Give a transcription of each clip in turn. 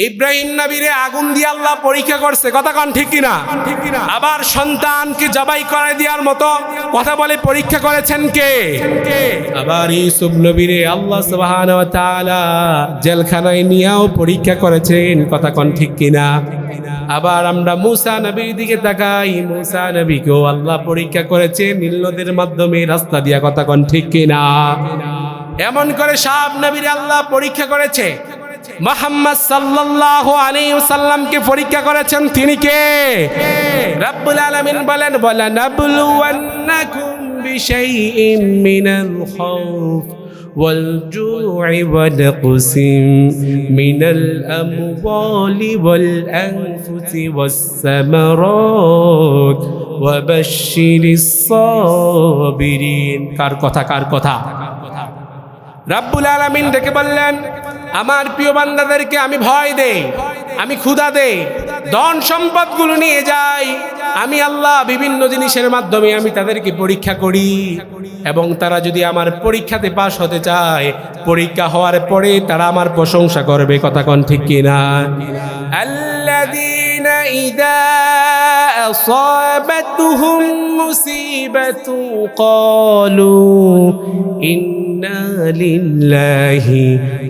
ইব্রাহিম নবীরে আগুন দিয়ে আল্লাহ পরীক্ষা করছে, কথা কোন ঠিক কিনা? আবার সন্তানকে জবাই করে দেওয়ার মতো কথা বলে পরীক্ষা করেছেন কে? আবার ইউসুফ নবীরে আল্লাহ সুবহানাহু ওয়া তাআলা জেলখানায় নিয়েও পরীক্ষা করেছেন, কথা কোন ঠিক কিনা? আবার আমরা মুসা নবীর দিকে তাকাই, মুসা নবীকেও আল্লাহ পরীক্ষা করেছে নীল নদের মাধ্যমে রাস্তা দিয়া, কথা কোন ঠিক কিনা? এমন করে সব নবীর আল্লাহ পরীক্ষা করেছে। মুহাম্মদ সাল্লাল্লাহু আলাইহি ওয়াসাল্লামকে পরীক্ষা করেছেন তিনি কে? রব্বুল আলামিন বলেন, ওয়ালা নাবলুওয়ান্নাকুম বিশাইইম মিনাল খাউফ ওয়াল জু'i ওয়া নাকসিম মিনাল আমওয়ালি ওয়াল আনফুসি ওয়াস সামারাত ওয়া বাশশিরিস সাবিরিন। কার কথা? কার কথা? রব্বুল আলামিন ডেকে বললেন, আমার প্রিয় বান্দাদেরকে আমি ভয় দেই, আমি ক্ষুধা দেই, ধন সম্পদগুলো নিয়ে যাই। আমি আল্লাহ বিভিন্ন জিনিসের মাধ্যমে আমি তাদেরকে পরীক্ষা করি, এবং তারা যদি আমার পরীক্ষাতে পাশ হতে চায়, পরীক্ষা হওয়ার পরে তারা আমার প্রশংসা করবে, কথা কোন ঠিক কিনা? আল্লাযীনা ইযা আসাবাতুহুম মুসিবাতু ক্বালু ইন্না লিল্লাহি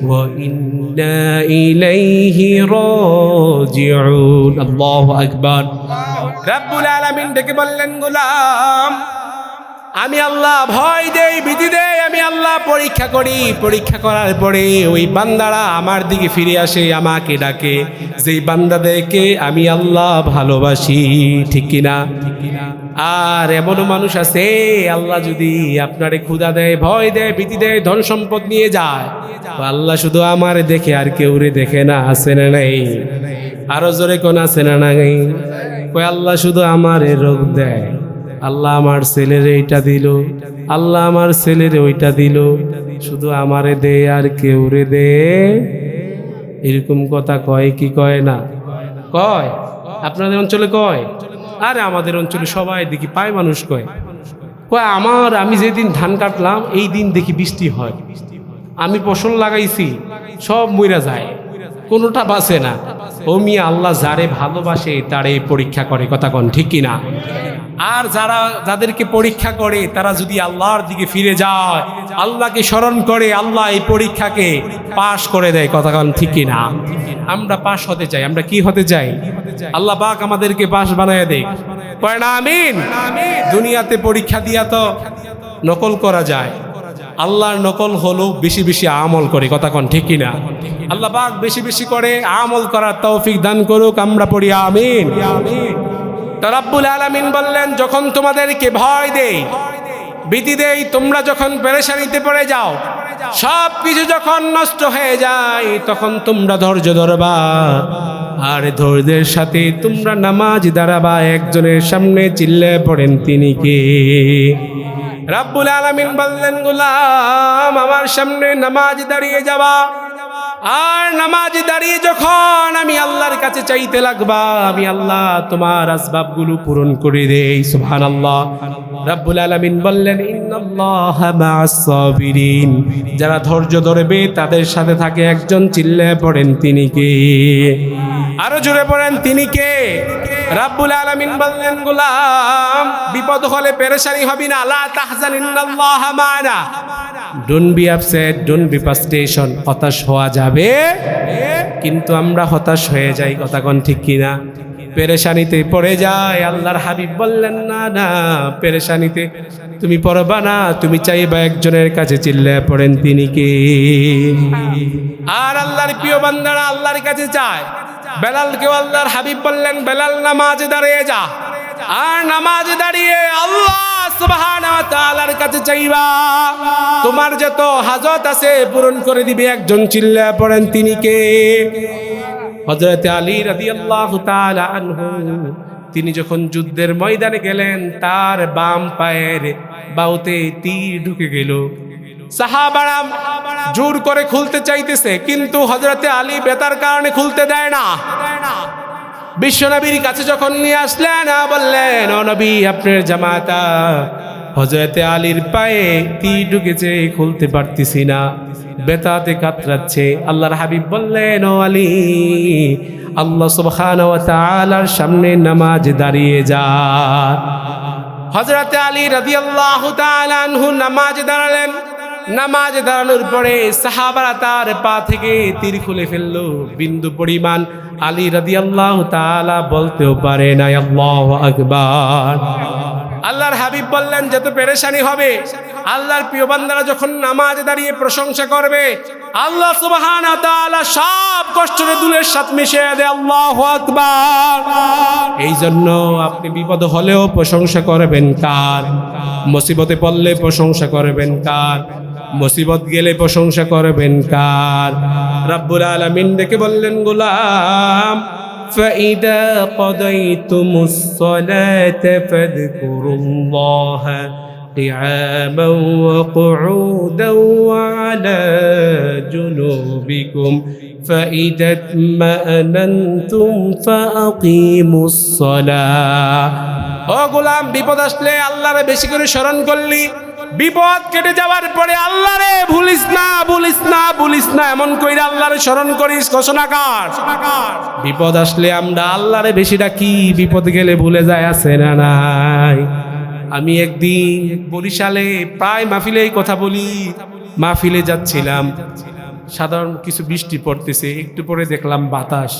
ওয়া ইন্না ইলাইহি রাজিউন। আল্লাহু আকবার। রব্বুল আলামিন ডেকে বললেন, গোলাম আমি আল্লাহ ভয় দেই, ভীতি দেই, আমি আল্লাহ পরীক্ষা করি। পরীক্ষা করার পরে ওই বান্দারা আমার দিকে ফিরে আসে, আমাকে ডাকে। যেই বান্দাদেরকে আমি আল্লাহ ভালোবাসি, ঠিক কিনা? আর এমনও মানুষ আছে, আল্লাহ যদি আপনারে ক্ষুধা দেয়, ভয় দেয়, ভীতি দেয়, ধন সম্পদ নিয়ে যায়, আল্লাহ শুধু আমারে দেখে আর কেউ রে দেখে না। আছে না নাই? আরো জোরে কোন আছে না নাই? কই আল্লাহ শুধু আমারে রোগ দেয়, আল্লাহ আমার ছেলেরে এইটা দিল, আল্লাহ আমার ছেলেরে ওইটা দিল, শুধু আমারে দে আর কেউ রে দে। এরকম কথা কয় কি কয় না? কয়। আপনাদের অঞ্চলে কয়? আরে আমাদের অঞ্চলে সবাই দেখি পায় মানুষ কয়, কয় আমি যেদিন ধান কাটলাম এই দিন দেখি বৃষ্টি হয়, আমি ফসল লাগাইছি সব মইরা যায়, কোনোটা বাঁচে না। ও মিয়া, আল্লাহ যারে ভালোবাসে তারে পরীক্ষা করে, কথা কোন ঠিক কিনা? আর যাদেরকে পরীক্ষা করে তারা যদি আল্লাহর দিকে ফিরে যায়, আল্লাহকে স্মরণ করে, আল্লাহ এই পরীক্ষাকে পাশ করে দেয়, কথা কোন ঠিক কিনা? আমরা পাশ হতে চাই। আমরা কি হতে চাই? আল্লাহ পাক আমাদেরকে পাশ বানায় দেয়, কয় না আমিন? দুনিয়াতে পরীক্ষা দিয়া তো নকল করা যায়, আল্লাহর নকল হলো বেশি বেশি আমল করে, কথা কোন ঠিক কিনা? আল্লাহ পাক বেশি বেশি করে আমল করার তৌফিক দান করুক, আমরা পড়ি আমিন। তা রব্বুল আলামিন বললেন, যখন তোমাদেরকে ভয় দেই, ভীতি দেই, তোমরা যখন পেরেশানিতে পড়ে যাও, সব কিছু যখন নষ্ট হয়ে যায়, তখন তোমরা ধৈর্য ধরবা, আর ধৈর্যের সাথে তোমরা নামাজ দাঁড়াবা। একজনের সামনে চিল্লে পড়েন, তিনি কে? রব্বুল আলামিন বললেন, গোলাম আমার সামনে নামাজ দাঁড়িয়ে যাবা, আর নামাজ দাঁড়িয়ে যখন আমি আল্লাহর কাছে চাইতে লাগবা, আমি আল্লাহ তোমার আসবাবগুলো পূরণ করে দেই। সুবহানাল্লাহ। রব্বুল আলামিন বললেন, ইন্নাল্লাহা মা'আস সাবিরিন। যারা ধৈর্য ধরবে তাদের সাথে থাকে একজন, চিল্লে পড়েন, তিনি কে? আরো জোরে পড়েন, তিনি কে? রব্বুল আলামিন বললেন, গোলাম বিপদ হলে পেরেশানি হবি না, লা তাহজান ইন্নাল্লাহা মা'ানা। Don't be upset, don't be frustration. হতাশ হওয়া যাবে, কিন্তু আমরা হতাশ হয়ে যাই, কথা কোন ঠিক কিনা? পেরেশানিতে পড়ে যায়। আল্লাহর হাবিব বললেন, না না, পেরেশানিতে তুমি পড়বা না, তুমি চাইবা একজনের কাছে, চিল্লে পড়েন, তিনি কে? আর আল্লাহর প্রিয় বান্দারা আল্লাহর কাছে চায়। বেলালকেও আল্লাহর হাবিব বললেন, বেলাল নামাজে দাঁড়িয়ে যা, আর নামাজে দাঁড়িয়ে আল্লাহ সুবহানাহু ওয়া তাআলার কাছে চাইবা, তোমার যত হাজত আছে পূরণ করে দিবে একজন, চিল্লা পড়েন, তিনি কে? হযরত আলী রাদিয়াল্লাহু তাআলা আনহু, তিনি যখন যুদ্ধের ময়দানে গেলেন, তার বাম পায়ের বাহুতে তীর ঢুকে গেল। সাহাবারা জোর করে খুলতে চাইতেছে, কিন্তু হযরত আলী বেতার কারণে খুলতে দেয় না। বিশ্বনবীর কাছে যখন নিয়ে আসলেন, বললেন, ও নবী, আপনার জামাতা হযরত আলীর পায়ে তীর ঢুকেছে, খুলতে পারতেছি না। বেতাতে কাতরাচ্ছে। আল্লাহর হাবিব বললেন, ও আলী, আল্লাহ সুবহানাহু ওয়া তাআলার সামনে নামাজ দাঁড়িয়ে যা। হযরতে আলী রাদিয়াল্লাহু তাআলা আনহু নামাজে দাঁড়ালেন। নামাজে দাঁড়ানোর পরে সাহাবারা তার পা থেকে তীর খুলে ফেললো, বিন্দু পরিমাণ আলী রাদিয়াল্লাহু তাআলা বলতেও পারে না আল্লাহু আকবার। আল্লাহর হাবিব বললেন, যত পেরেশানি হবে, আল্লাহর প্রিয় বান্দারা যখন নামাজে দাঁড়িয়ে প্রশংসা করবে, আল্লাহ সুবহানাহু ওয়া তাআলা সব কষ্টের দুলের সাথে মিশিয়ে দেয়। আল্লাহু আকবার। এই জন্য আপনি বিপদ হলেও প্রশংসা করবেন কার? মুসিবতে পড়লে প্রশংসা করবেন কার? মুসিবত গেলে প্রশংসা করবেন কার? রব্বুল আলামিন ডেকে বললেন, গোলাম, فإذا قضيتم الصلاة فاذكروا الله قياما وقعودا وعلى جنوبكم فإذا اطمأننتم فأقيموا الصلاة। ও গোলাম, বিপদ আসলে আল্লাহরে বেশি করে স্মরণ করলি, বিপদ কেটে যাওয়ার পরে আল্লাহরে ভুলিস না, ভুলিস না, ভুলিস না, এমন কইরা আল্লাহরে স্মরণ করিস। ঘোষণাকার, বিপদ আসলে আমরা আল্লাহরে বেশি ডাকি, বিপদ গেলে ভুলে যায় আছে না নাই? আমি একদিন বরিশালে প্রায় মাহফিলেই কথা বলি, মাহফিলে যাচ্ছিলাম, সাধারণ কিছু বৃষ্টি পড়তেছে, একটু পরে দেখলাম বাতাস,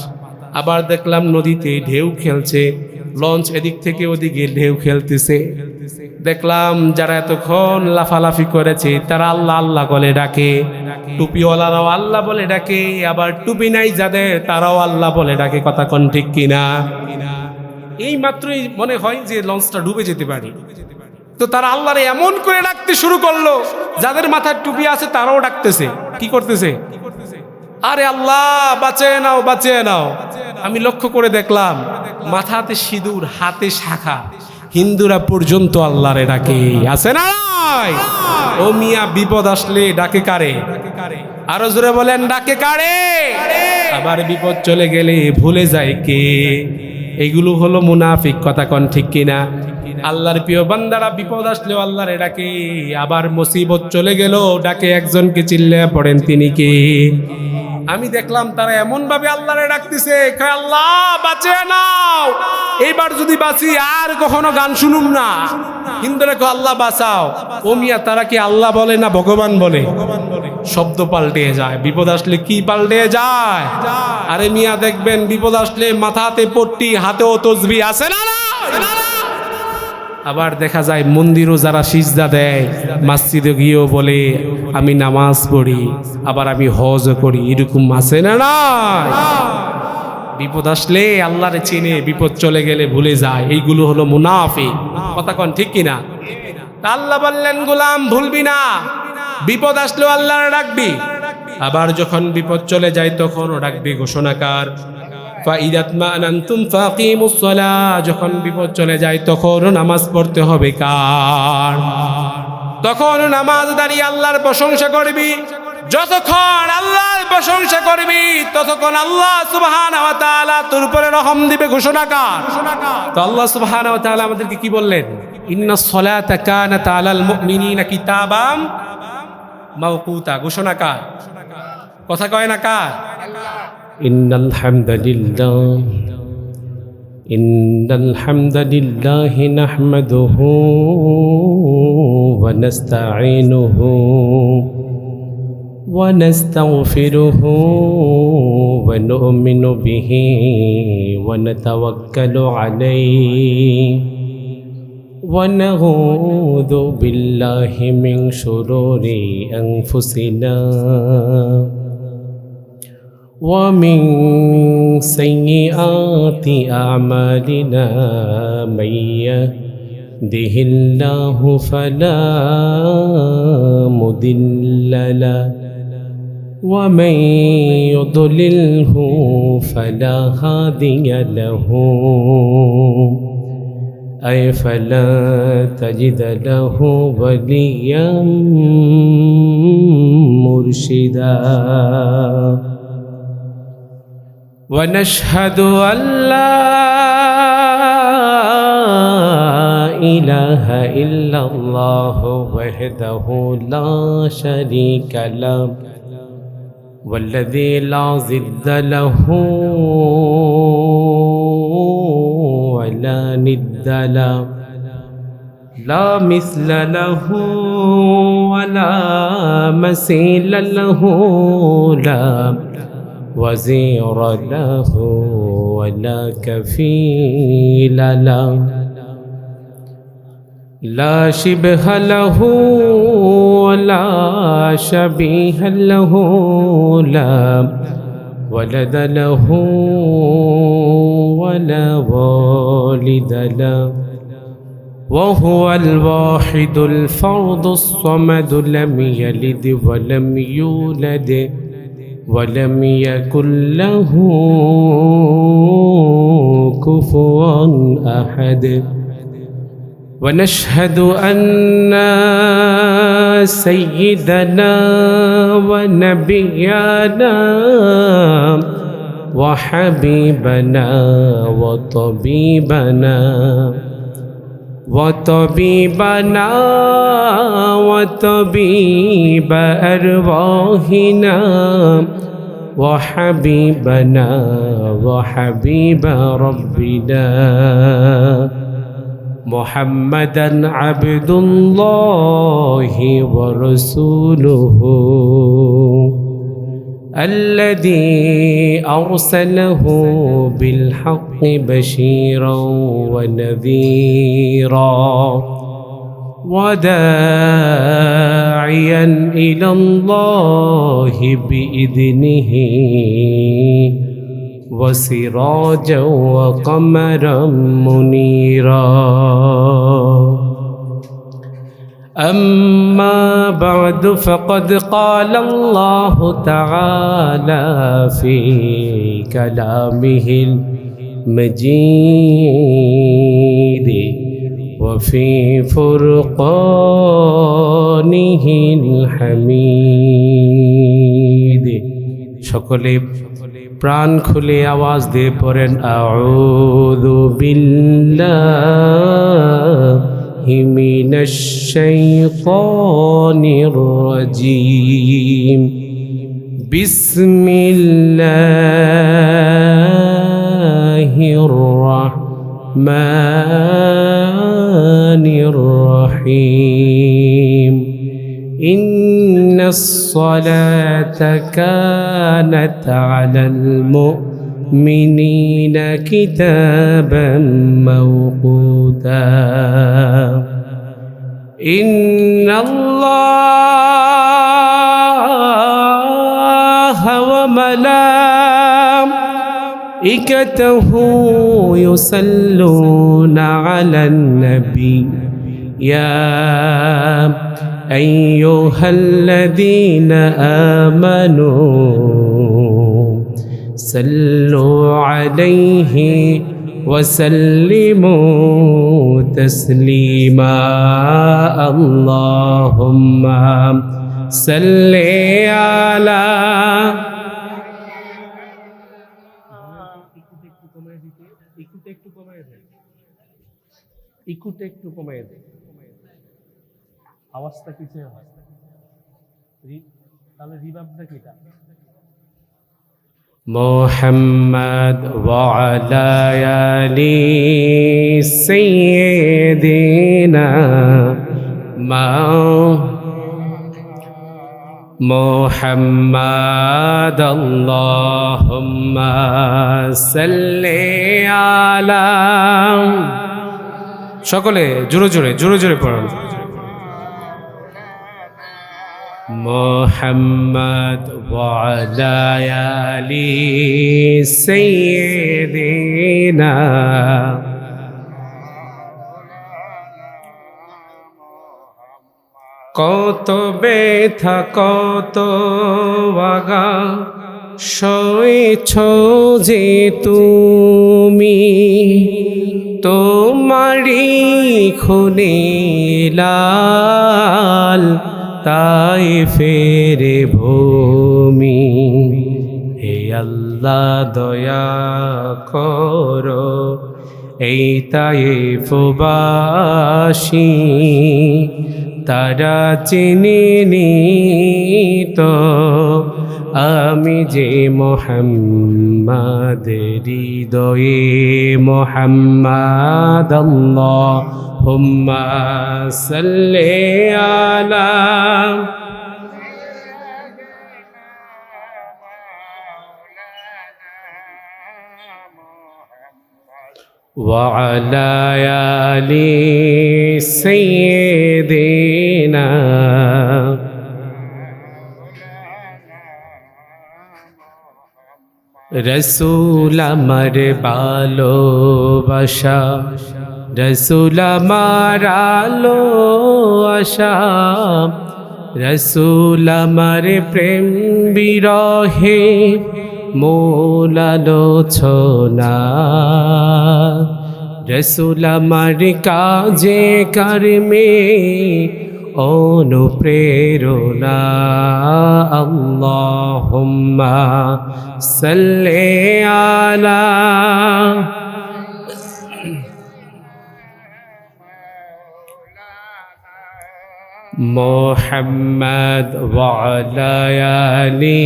আবার দেখলাম নদীতে ঢেউ খেলছে, লঞ্চ এদিক থেকে ওদিকে ঢেউ খেলতেছে। দেখলাম যারা এতক্ষণ লাফালাফি করেছে তারা আল্লাহ আল্লাহ বলে ডাকে, টুপিওয়ালারাও আল্লাহ বলে ডাকে, আবার টুপি নাই যাদের তারাও আল্লাহ বলে ডাকে। কথা কোন ঠিক কিনা? এই মাত্রই মনে হয় যে লঞ্চটা ডুবে যেতে পারে, তো তারা আল্লাহরে এমন করে ডাকতে শুরু করলো, যাদের মাথায় টুপি আছে তারাও ডাকতেছে। কি করতেছে? আরে আল্লাহ বাঁচিয়ে নাও, বাঁচিয়ে নাও। আমি লক্ষ্য করে দেখলাম মাথাতে সিঁদুর, হাতে শাখা, হিন্দুরা পর্যন্ত আল্লাহরে ডাকে। আছে না নাই? ও মিয়া, বিপদ আসলে ডাকে কারে? আরো জোরে বলেন, ডাকে কারে? আবার বিপদ চলে গেলে ভুলে যায় কে? এগুলো হলো মুনাফিক। কথা কোন ঠিক কিনা? আল্লাহর প্রিয় বান্দারা বিপদ আসলেও আল্লাহরে ডাকে, আবার মুসিবত চলে গেল ডাকে একজনকে, চিল্লে পড়েন, তিনি কে? আমি দেখলাম তারা এমন ভাবে আল্লাহরে ডাকতেছে, আল্লাহ বাঁচিয়ে নাও, এইবার যদি বাঁচি আর কখনো গান শুনুম না। হিন্দুরা কো আল্লাহ বাঁচাও। ও মিয়া, তারা কি আল্লাহ বলে না ভগবান বলে? শব্দ পাল্টে যায়। বিপদ আসলে কি পাল্টে যায়? আরে মিয়া, দেখবেন বিপদ আসলে মাথাতে পট্টি, হাতেও তসবিহ। আছে না? আবার দেখা যায় মন্দিরও যারা সিজদা দেয়, মসজিদে গিয়েও বলে আমি নামাজ পড়ি, আবার আমি হজ করি। এরকম আছে না? নাই। বিপদ আসলে আল্লাহরে চিনে, বিপদ চলে গেলে ভুলে যায়। এইগুলো হলো মুনাফিক। কথা কোন ঠিক কিনা? আল্লাহ বললেন, গোলাম ভুলবি না, বিপদ আসলেও আল্লাহরে ডাকবি, আবার যখন বিপদ চলে যায় তখনও ডাকবি। ঘোষণাকার, যখন বিপদ চলে যায় তখন নামাজ পড়তে হবে কার? তখন নামাজ দাঁড়িয়ে আল্লাহর প্রশংসা করবি। যতক্ষণ আল্লাহর প্রশংসা করবি ততক্ষণ আল্লাহ সুবহানাহু ওয়া তাআলা তোর উপরে রহম দিবে। ঘোষণাকার। তো আল্লাহ সুবহানাহু ওয়া তাআলা আমাদেরকে কি বললেন? ইন্নাস সালাতা কানাত আলাল মুমিনিনা কিতাবাম মাওকুতা। ঘোষণাকার। কথা কয় না কার? ইন্নাল হামদালিল্লাহি নাহমাদুহু ওয়া নাস্তাঈনুহু ওয়া নাস্তাগফিরুহু ওয়া নু'মিনু বিহি ওয়া নাতাওয়াক্কালু আলাইহি ওয়া নাউযু বিল্লাহি মিন শুরুরি আনফুসিনা ومن سيئات أعمالنا من يهده الله فلا مضل له ومن يضلله فلا هادي له أي فلا تجد له وليا مرشدا ونشهد أن لا إله إلا الله وحده لا شريك له والذي لا ضد له ولا ند له لا مثل له ولا مثيل له لا وزير له ولا كفيل له لا شبه له ولا شبيه له لا ولد له ولا والد له وهو الواحد الفرد الصمد لم يلد ولم يولد ولم يكن له كفوا أحد ونشهد أن سيدنا ونبينا وحبيبنا وطبيبنا وطبيب أرواحنا وحبيبنا وحبيب ربنا محمدا عبد الله ورسوله الذي أرسله بالحق بشيرا ونذيرا وداعيا إلى الله بإذنه وسراجا وقمرا منيرا أما بعد فقد قال الله تعالى في كلامه المجيد وفي فرقانه الحميد সকলে প্রাণ খুলে আওয়াজ দিয়ে পড়েন আউযু বিল্লাহি মিনাশ শাইতানির রাজীম বিসমিল্লাহির রাহমানির রহিম إن الصلاة كانت على المؤمنين كتابا موقوتا إن الله وملائكته يصلون على النبي يا أيها الذين آمنوا صلوا عليه وسلموا تسليما اللهم صل على একটু কমায় দেয় আওয়াজটা কিছু হয় তাহলে রিভার্বটা কিটা মুহাম্মদ ওয়া আলা আলি সাইয়্যিদিনা মুহাম্মদ আল্লাহুম্মা সাল্লি আলা সকলে জোরে জোরে পড়ুন محمد وعلى آل سيدنا কত ব্যথা কত আগা সইছ যে তুমি তোমারি খুনে লাল তাই ফেরে ভূমি হে আল্লাহ দয়া করো এই তাইফবাসী তারা চিনিনি তো আমি যে মুহাম্মাদের হৃদয়ে মুহাম্মাদ আল্লাহুম্মা সাল্লি আলা وعلى آل سيدنا রসুল আমার ভালোবাসা রসুল আমার আলো আশা রসুল আমার প্রেম বিরহে মূল আলোচনা রসুল আমার কাজে কর্মে অনুপ্রেরণা আল্লাহুম্মা সাল্লি আলা মুহাম্মাদ ওয়া আলা আলি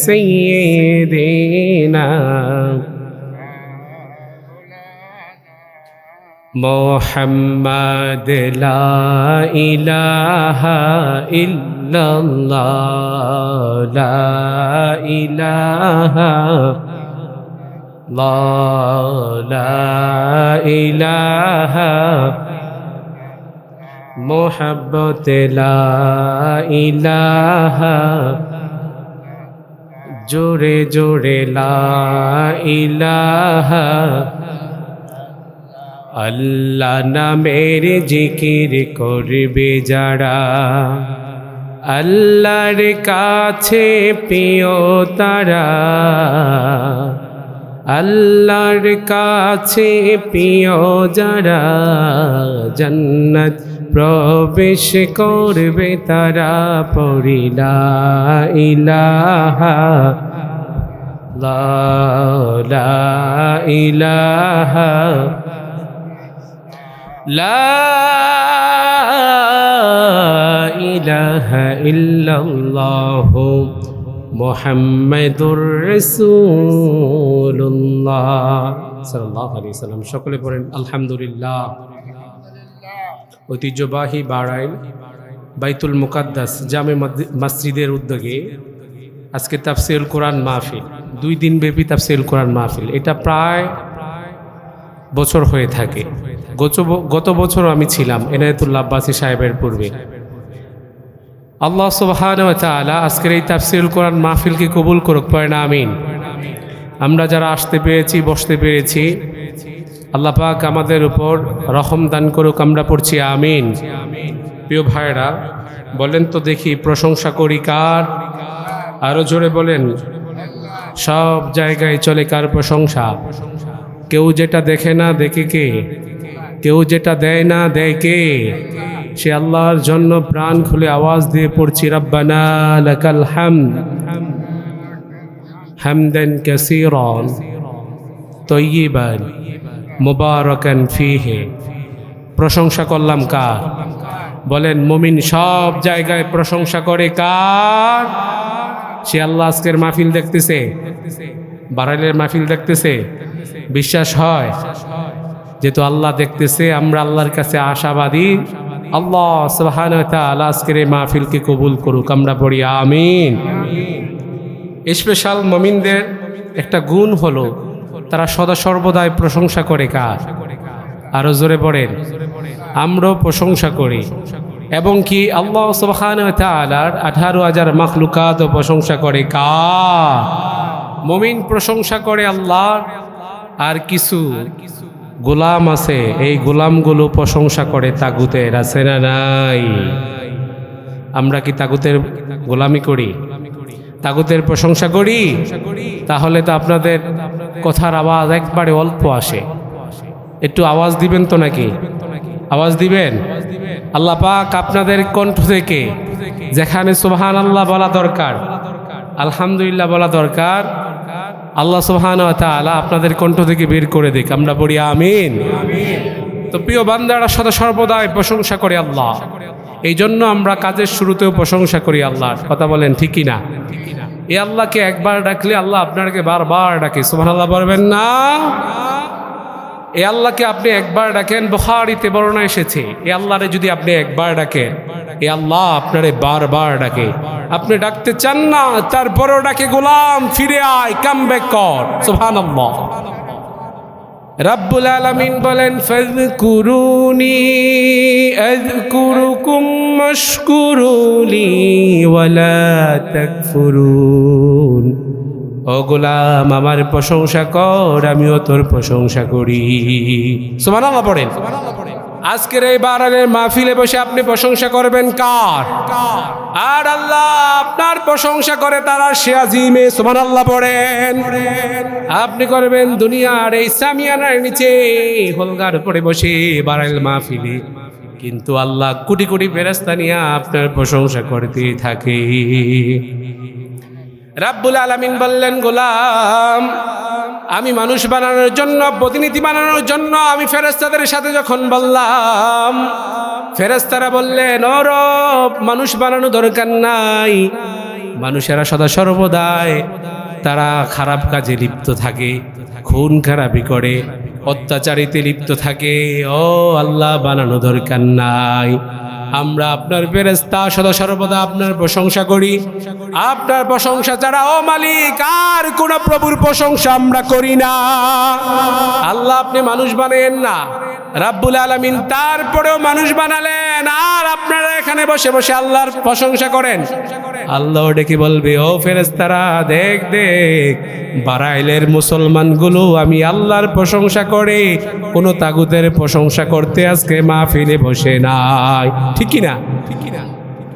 সাইয়্যিদিনা মুহাম্মাদ লা ইলাহা ইল্লাল্লাহ লা ইলাহা লা ইলাহা মুহাব্বত লা ইলাহা জোরে জোরে লা ইলাহা আল্লাহ নামের জিকির করবে যারা আল্লাহর কাছে প্রিয় তারা আল্লাহর কাছে প্রিয় যারা জান্নাত প্রবেশ করবে তারা পড়ি লা ইলাহা লা ইলাহা লা ইলাহা ইল্লাল্লাহ মুহাম্মাদুর রাসূলুল্লাহ সাল্লাল্লাহু আলাইহি ওয়াসাল্লাম। সকলে পড়েন আলহামদুলিল্লাহ। ঐতিহ্যবাহী বাড়াইল বাইতুল মুকাদ্দাস জামে মসজিদের উদ্যোগে আজকে তাফসীরুল কোরআন মাহফিল, 2 দিন ব্যাপী তাফসীরুল কোরআন মাহফিল। এটা প্রায় বছর হয়ে থাকে। গত বছর আমি ছিলাম এনায়েতুল্লাহ আব্বাসী সাহেবের পূর্বে। আল্লাহ সুবহানাহু ওয়া তাআলা আজকের এই তাফসীরুল কোরআন মাহফিলকে কবুল করুক, পড়েন আমিন। আমরা যারা আসতে পেরেছি, বসতে পেরেছি, আল্লাহ পাক আমাদের উপর রহম দান করুক, আমরা পড়ছি আমিন। প্রিয় ভাইরা, বলেন তো দেখি প্রশংসা করি কার? আরো জোরে বলেন। সব জায়গায় চলে কার প্রশংসা? কেউ যেটা দেখে না দেখে কে? কেউ যেটা দেয় না দেয় কে? সে আল্লাহর জন্য প্রাণ খুলে আওয়াজ দিয়ে পড়ছি রব্বানা লাকাল হামদ হামদান কাসীরান তাইয়িবান মুবারাকান ফীহি। প্রশংসা করলাম কার? বলেন। মুমিন সব জায়গায় প্রশংসা করে কার? সে আল্লাহ আজকের মাহফিল দেখতেছে, বারাইলের মাহফিল দেখতেছে। বিশ্বাস হয় যেহেতু আল্লাহ দেখতেছে, আমরা আল্লাহর কাছে আশাবাদী। আল্লাহ সুবহানাহু ওয়া তাআলা আজকের এই মাহফিলকে কবুল করুক, আমরা পড়ি আমিন। স্পেশাল মুমিনদের একটা গুণ হলো তারা সদা সর্বদাই প্রশংসা করে কার? আরো জোরে পড়েন। আমরাও প্রশংসা করি, এবং কি আল্লাহ সুবহানাহু ওয়া তাআলার 18,000 মাখলুকাতও প্রশংসা করে কার? মুমিন প্রশংসা করে আল্লাহর। আর কিছু গোলাম আছে, এই গোলামগুলো প্রশংসা করে তাগুতের। আছে না নাই? আমরা কি তাগুতের গোলামি করি? তাগুতের প্রশংসা করি? তাহলে তো আপনাদের কথার আওয়াজ একবারে অল্প আসে। একটু আওয়াজ দিবেন তো নাকি? আওয়াজ দিবেন। আল্লাহ পাক আপনাদের কণ্ঠ থেকে যেখানে সুবহানাল্লাহ বলা দরকার, আলহামদুলিল্লাহ বলা দরকার, আল্লাহ সুবহানাহু ওয়া তাআলা আপনাদের কণ্ঠ থেকে বের করে দিক, আমরা পড়ি আমিন। তো প্রিয় বান্দারা সদা সর্বদাই প্রশংসা করে আল্লাহ। এই জন্য আমরা কাজের শুরুতেও প্রশংসা করি আল্লাহর। কথা বলেন ঠিক কি না? এই আল্লাহকে একবার ডাকলে আল্লাহ আপনাকে বারবার ডাকে। সুবহানাল্লাহ বলবেন না? এই আল্লাহকে আপনি একবার ডাকেন, বুখারীতে বর্ণনা এসেছে, এই আল্লাহরে যদি আপনি একবার ডাকেন, এই আল্লাহ আপনারে বারবার ডাকে। আপনি ডাকতে চান না, তারপরেও ডাকে, গোলাম ফিরে আয়, কাম ব্যাক কর। সুবহানাল্লাহ। রাব্বুল আলামিন বলেন, ফাযকুরুনি আযকুরুকুম ওয়াশকুরুলি ওয়ালা তাকফুরুন। ও গোলাম, আমার প্রশংসা কর, আমিও তোর প্রশংসা করি। সুবহানাল্লাহ পড়েন। আজকের এই বারানের মাহফিলে বসে আপনি প্রশংসা করবেন কার? আর আল্লাহ আপনার প্রশংসা করে তার আরশে আজিমে। সুবহানাল্লাহ পড়েন। আপনি করবেন দুনিয়ার এই সামিয়ানার নিচে হলগার উপরে বসে বারানের মাহফিলে, কিন্তু আল্লাহ কোটি কোটি ফেরেশতা নিয়ে আপনার প্রশংসা করতে থাকে। রাব্বুল আলামিন বললেন, গোলাম, আমি মানুষ বানানোর জন্য, প্রতিনিধি বানানোর জন্য আমি ফেরেশতাদের সাথে যখন বললাম, ফেরেশতারা বললেন, ও রব, মানুষ বানানো দরকার নাই। মানুষেরা সদা সর্বদাই তারা খারাপ কাজে লিপ্ত থাকে, খুন খারাপি করে, অত্যাচারিতে লিপ্ত থাকে। ও আল্লাহ, বানানো দরকার নাই। আমরা আপনার ফেরেশতা সদা সর্বদা আপনার প্রশংসা করি। আপনার প্রশংসা ছাড়া ও মালিক আর কোন প্রভুর প্রশংসা আমরা করি না। আল্লাহ, আপনি মানুষ বানায়েন না, রাব্বুল আলামিন তারপরেও মানুষ বানালেন, আর আপনারা এখানে বসে বসে আল্লাহর প্রশংসা করেন। আল্লাহ ডেকে বলবে, ও ফেরেশতারা, দেখ দেখ, বারাইলের মুসলমানগুলো আমি আল্লাহর প্রশংসা করে কোনো তাগুতের প্রশংসা করতে আজকে মাহফিলে বসে নাই। ঠিক কি না?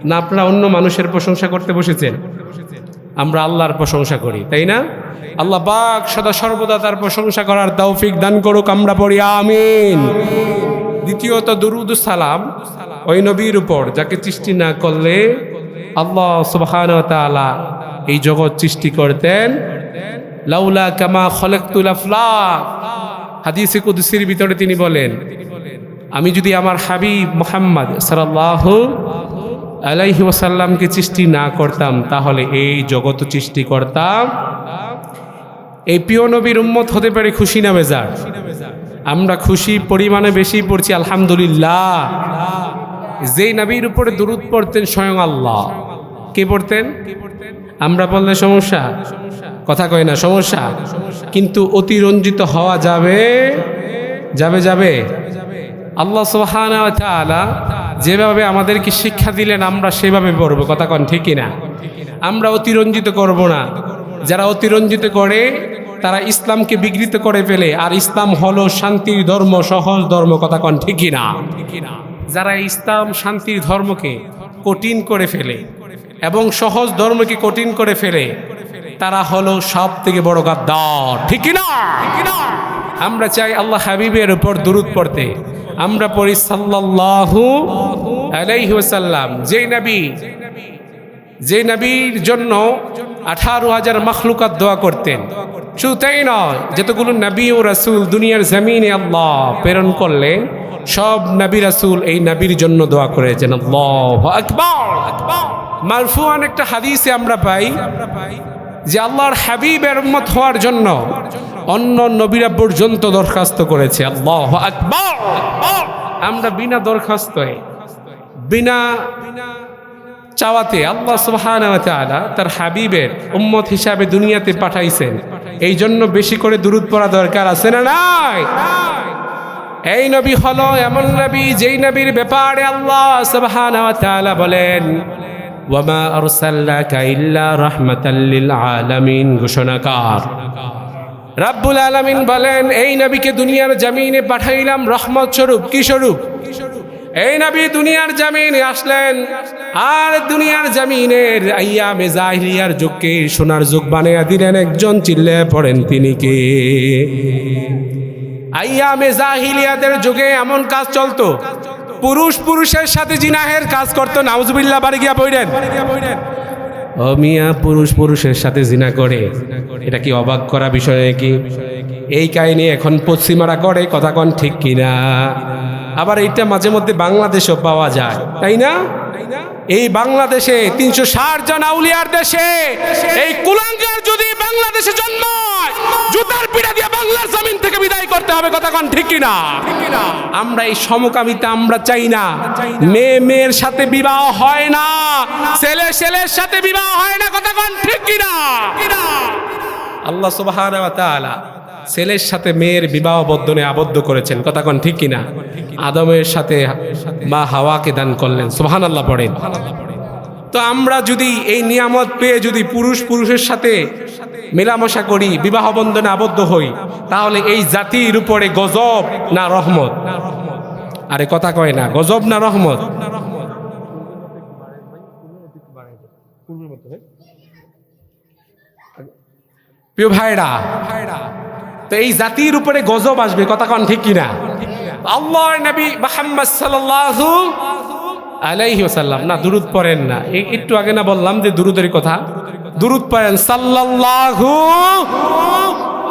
না, আপনারা অন্য মানুষের প্রশংসা করতে বসেছেন, আমরা আল্লাহর প্রশংসা করি, তাই না? আল্লাহ পাক সদা সর্বদা তার প্রশংসা করার তৌফিক দান করুক। আমরা পড়ি আমিন। দ্বিতীয়ত, দুরুদ সালাম ওই নবীর উপর যাকে সৃষ্টি না করলে আল্লাহ সুবহানাহু ওয়া তাআলা এই জগৎ সৃষ্টি করতেন। লাউলা কামা খলাকতুল আফলাক, হাদিসে কুদসির ভিতরে তিনি বলেন, আমি যদি আমার হাবিব মুহাম্মদ সাল্লাল্লাহু আলাইহি ওয়াসাল্লামকে সৃষ্টি না করতাম, তাহলে এই জগৎ সৃষ্টি করতাম। এই প্রিয় নবীর উম্মত হতে পারে খুশি না বেজার? আমরা খুশি পরিমাণে বেশি পড়ছি, আলহামদুলিল্লাহ। যেই নবীর উপরে দুরূদ পড়তেন স্বয়ং আল্লাহ, কে পড়তেন? আমরা বললে সমস্যা, কথা কয় না, সমস্যা। কিন্তু অতিরঞ্জিত হওয়া যাবে যাবে যাবে আল্লাহ সুবহানাহু ওয়া তাআলা যেভাবে আমাদেরকে শিক্ষা দিলেন আমরা সেভাবে পড়ব। কথা কন ঠিক কিনা? আমরা অতিরঞ্জিত করব না। যারা অতিরঞ্জিত করে তারা ইসলামকে বিকৃত করে ফেলে, আর ইসলাম হলো শান্তির ধর্ম, সহজ ধর্ম। কথা কন ঠিক কিনা? যারা ইসলাম শান্তির ধর্মকে কঠিন করে ফেলে এবং সহজ ধর্মকে কঠিন করে ফেলে, তারা হলো সব থেকে বড় গাদ্দার। ঠিক কিনা? আমরা চাই আল্লাহ হাবিবের উপর দুরূদ পড়তে। আমরা পড়ি সাল্লাল্লাহু আলাইহি ওয়াসাল্লাম। যে নবীর জন্য 18,000 মাখলুকাত দোয়া করতেন। শুধু তাই নয়, যতগুলো নবী ও রাসূল দুনিয়ার জমিনে আল্লাহ প্রেরণ করলেন, সব নবী রাসূল এই নবীর জন্য দোয়া করেছেন। আল্লাহু আকবার। মারফুআন একটা হাদিসে আমরা পাই যে আল্লাহর হাবিবের উম্মত হওয়ার জন্য অন্য নবীরা পর্যন্ত দরখাস্ত করেছে। আল্লাহু আকবার। আমরা বিনা দরখাস্তে, বিনা চাওয়াতে আল্লাহ সুবহানাহু ওয়া তাআলা তার হাবিবের উম্মত হিসাবে দুনিয়াতে পাঠাইছেন। এই জন্য বেশি করে দুরূদ পড়া দরকার আছে না নাই? এই নবী হলো এমন নবী যেই নবীর ব্যাপারে আল্লাহ সুবহানাহু ওয়া তাআলা বলেন, ওয়ামা আরসালনাকা ইল্লা রাহমাতাল লিল আলামিন, ঘোষণাকার। রাব্বুল আলামিন বলেন, এই নবীকে দুনিয়ার জমিনে পাঠাইলাম রহমত স্বরূপ। কি স্বরূপ? এই নবী দুনিয়ার জমিনে আসলেন আর দুনিয়ার জমিনের আইয়ামে জাহিলিয়ার যুগকে সোনার যুগ বানিয়ে দিলেন। একজন চিল্লে পড়েন, তিনি কে? আইয়ামে জাহিলিয়াদের যুগে এমন কাজ চলতো, পুরুষের সাথে জিনাহের কাজ করতো। নাউজুবিল্লাহ, বাড়ি গিয়া পড়েন। ও মিয়া, পুরুষ পুরুষের সাথে জিনা করে, এটা কি অবাক করা বিষয় নাকি? এই কাহিনী এখন পশ্চিমারা করে, কথা কন ঠিক কিনা? আবার এইটা মাঝে মধ্যে বাংলাদেশেও পাওয়া যায়, তাই না? এই বাংলাদেশে ৩৬০ জন আউলিয়ার দেশে এই কুলাঙ্গার যদি বাংলাদেশে জন্মায়, জুতার পিটা দিয়ে বাংলার জমিন থেকে বিদায় করতে হবে, কথা কন ঠিক কিনা? আমরা এই সমকামিতা আমরা চাই না। মেয়ে মেয়ের সাথে বিবাহ হয় না, ছেলে ছেলের সাথে বিবাহ হয় না, কথা কন ঠিক কিনা? আল্লাহ সুবহানাহু ওয়া তাআলা ছেলের সাথে মেয়ের বিবাহ বন্ধনে আবদ্ধ করেছেন, কথা কন ঠিক কিনা? আদমের সাথে মা হাওয়াকে দান করলেন, সুবহানাল্লাহ পড়েন। তো আমরা যদি এই নিয়ামত পেয়ে যদি পুরুষ পুরুষের সাথে মেলামেশা করি, বিবাহ বন্ধনে আবদ্ধ হই, তাহলে এই জাতির উপরে গজব না রহমত? আরে কথা কয় না, গজব না রহমত? প্রিয় ভাইরা, তো এই জাতির উপরে গজব আসবে, কথা কন ঠিক কিনা? আল্লাহর নবী মুহাম্মদ সাল্লাল্লাহু আলাইহি ওয়াসাল্লাম, না দুরূদ পড়েন না, একটু আগে না বললাম যে দুরূদের কথা? দুরূদ পড়েন সাল্লাল্লাহু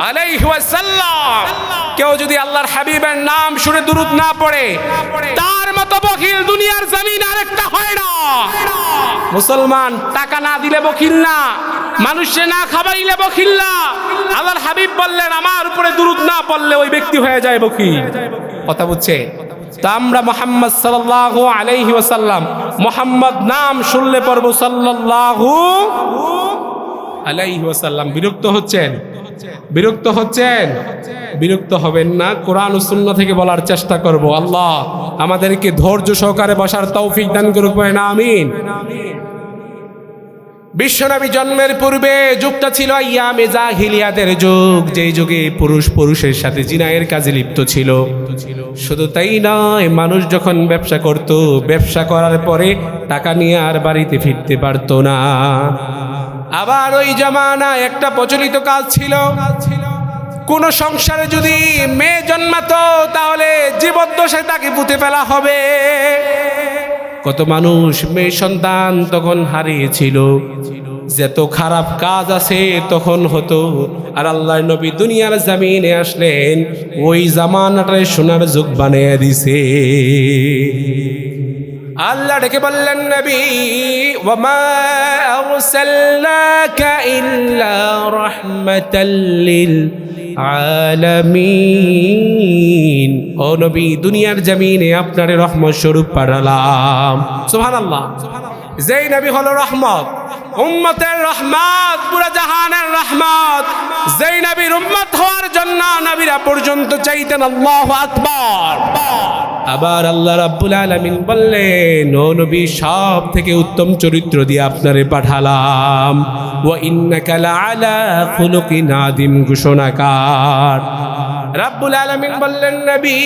আলাইহি ওয়াসাল্লাম। কেউ যদি আল্লাহর হাবিবের নাম শুনে দুরূদ না পড়ে, তার মতো বখিল দুনিয়ার জমিন আরেকটা হয় না। মুসলমান টাকা না দিলে বখিল না, মানুষে না খাবাইলে বখিল না। আল্লাহর হাবিব বললেন, আমার উপরে দুরূদ না পড়লে ওই ব্যক্তি হয়ে যায় বখিল, কথা বুঝছে? তা আমরা মুহাম্মদ সাল্লাল্লাহু আলাইহি ওয়াসাল্লাম, মুহাম্মদ নাম শুনলে পড়ব সাল্লাল্লাহু আলাইহি ওয়াসাল্লাম। বিরক্ত হচ্ছেন? বিরক্ত হচ্ছেন? বিরক্ত হবেন না, কোরআন ও সুন্নাহ থেকে বলার চেষ্টা করব। আল্লাহ আমাদেরকে ধৈর্য সহকারে বসার তৌফিক দান করুক, না আমিন। বিশ্বনবী জন্মের পূর্বে যুগটা ছিল আইয়ামে জাহিলিয়াতের যুগ, যেই যুগে পুরুষ পুরুষের সাথে জিনায়ের কাজে লিপ্ত ছিল। শুধু তাই নয়, মানুষ যখন ব্যবসা করত, ব্যবসা করার পরে টাকা নিয়ে আর বাড়িতে ফিরতে পারতো না। আবার ওই জামানায় একটা প্রচলিত কাজ ছিল, কোন সংসারে যদি মেয়ে জন্মাতো তাহলে জীবদ্দশায় তাকে পুঁতে ফেলা হবে। কত মানুষ মেয়ে সন্তান তখন হারিয়েছিল, যত খারাপ কাজ আছে তখন হতো। আর আল্লাহর নবী দুনিয়ার জমিনে আসলেন, ওই জামানাটায় সোনার যুগ বানিয়ে দিছে। আল্লাহ ডেকে বললেন, নবী ওয়ামা আরসালনাকা ইল্লা রাহমাতাল লিল আলামিন। ও নবী, দুনিয়ার জমিনে আপনার রহমত স্বরূপ পাঠালাম। সুবহানাল্লাহ। যেই নবী হলো রহমত, উম্মতের রহমত, পুরা জাহানের রহমত। যেই নবীর উম্মত হওয়ার জন্য নবীরা পর্যন্ত চাইতেন আল্লাহু আকবার। আবার আল্লাহ রাব্বুল আলামিন বললেন, ও নবী, সব থেকে উত্তম চরিত্র দিয়ে আপনারে পাঠালাম। ওয়া ইন্নাকা লাআলা খুলুকিন আযীম, ঘোষণাকার। রাব্বুল আলামিন বললেন, নবী,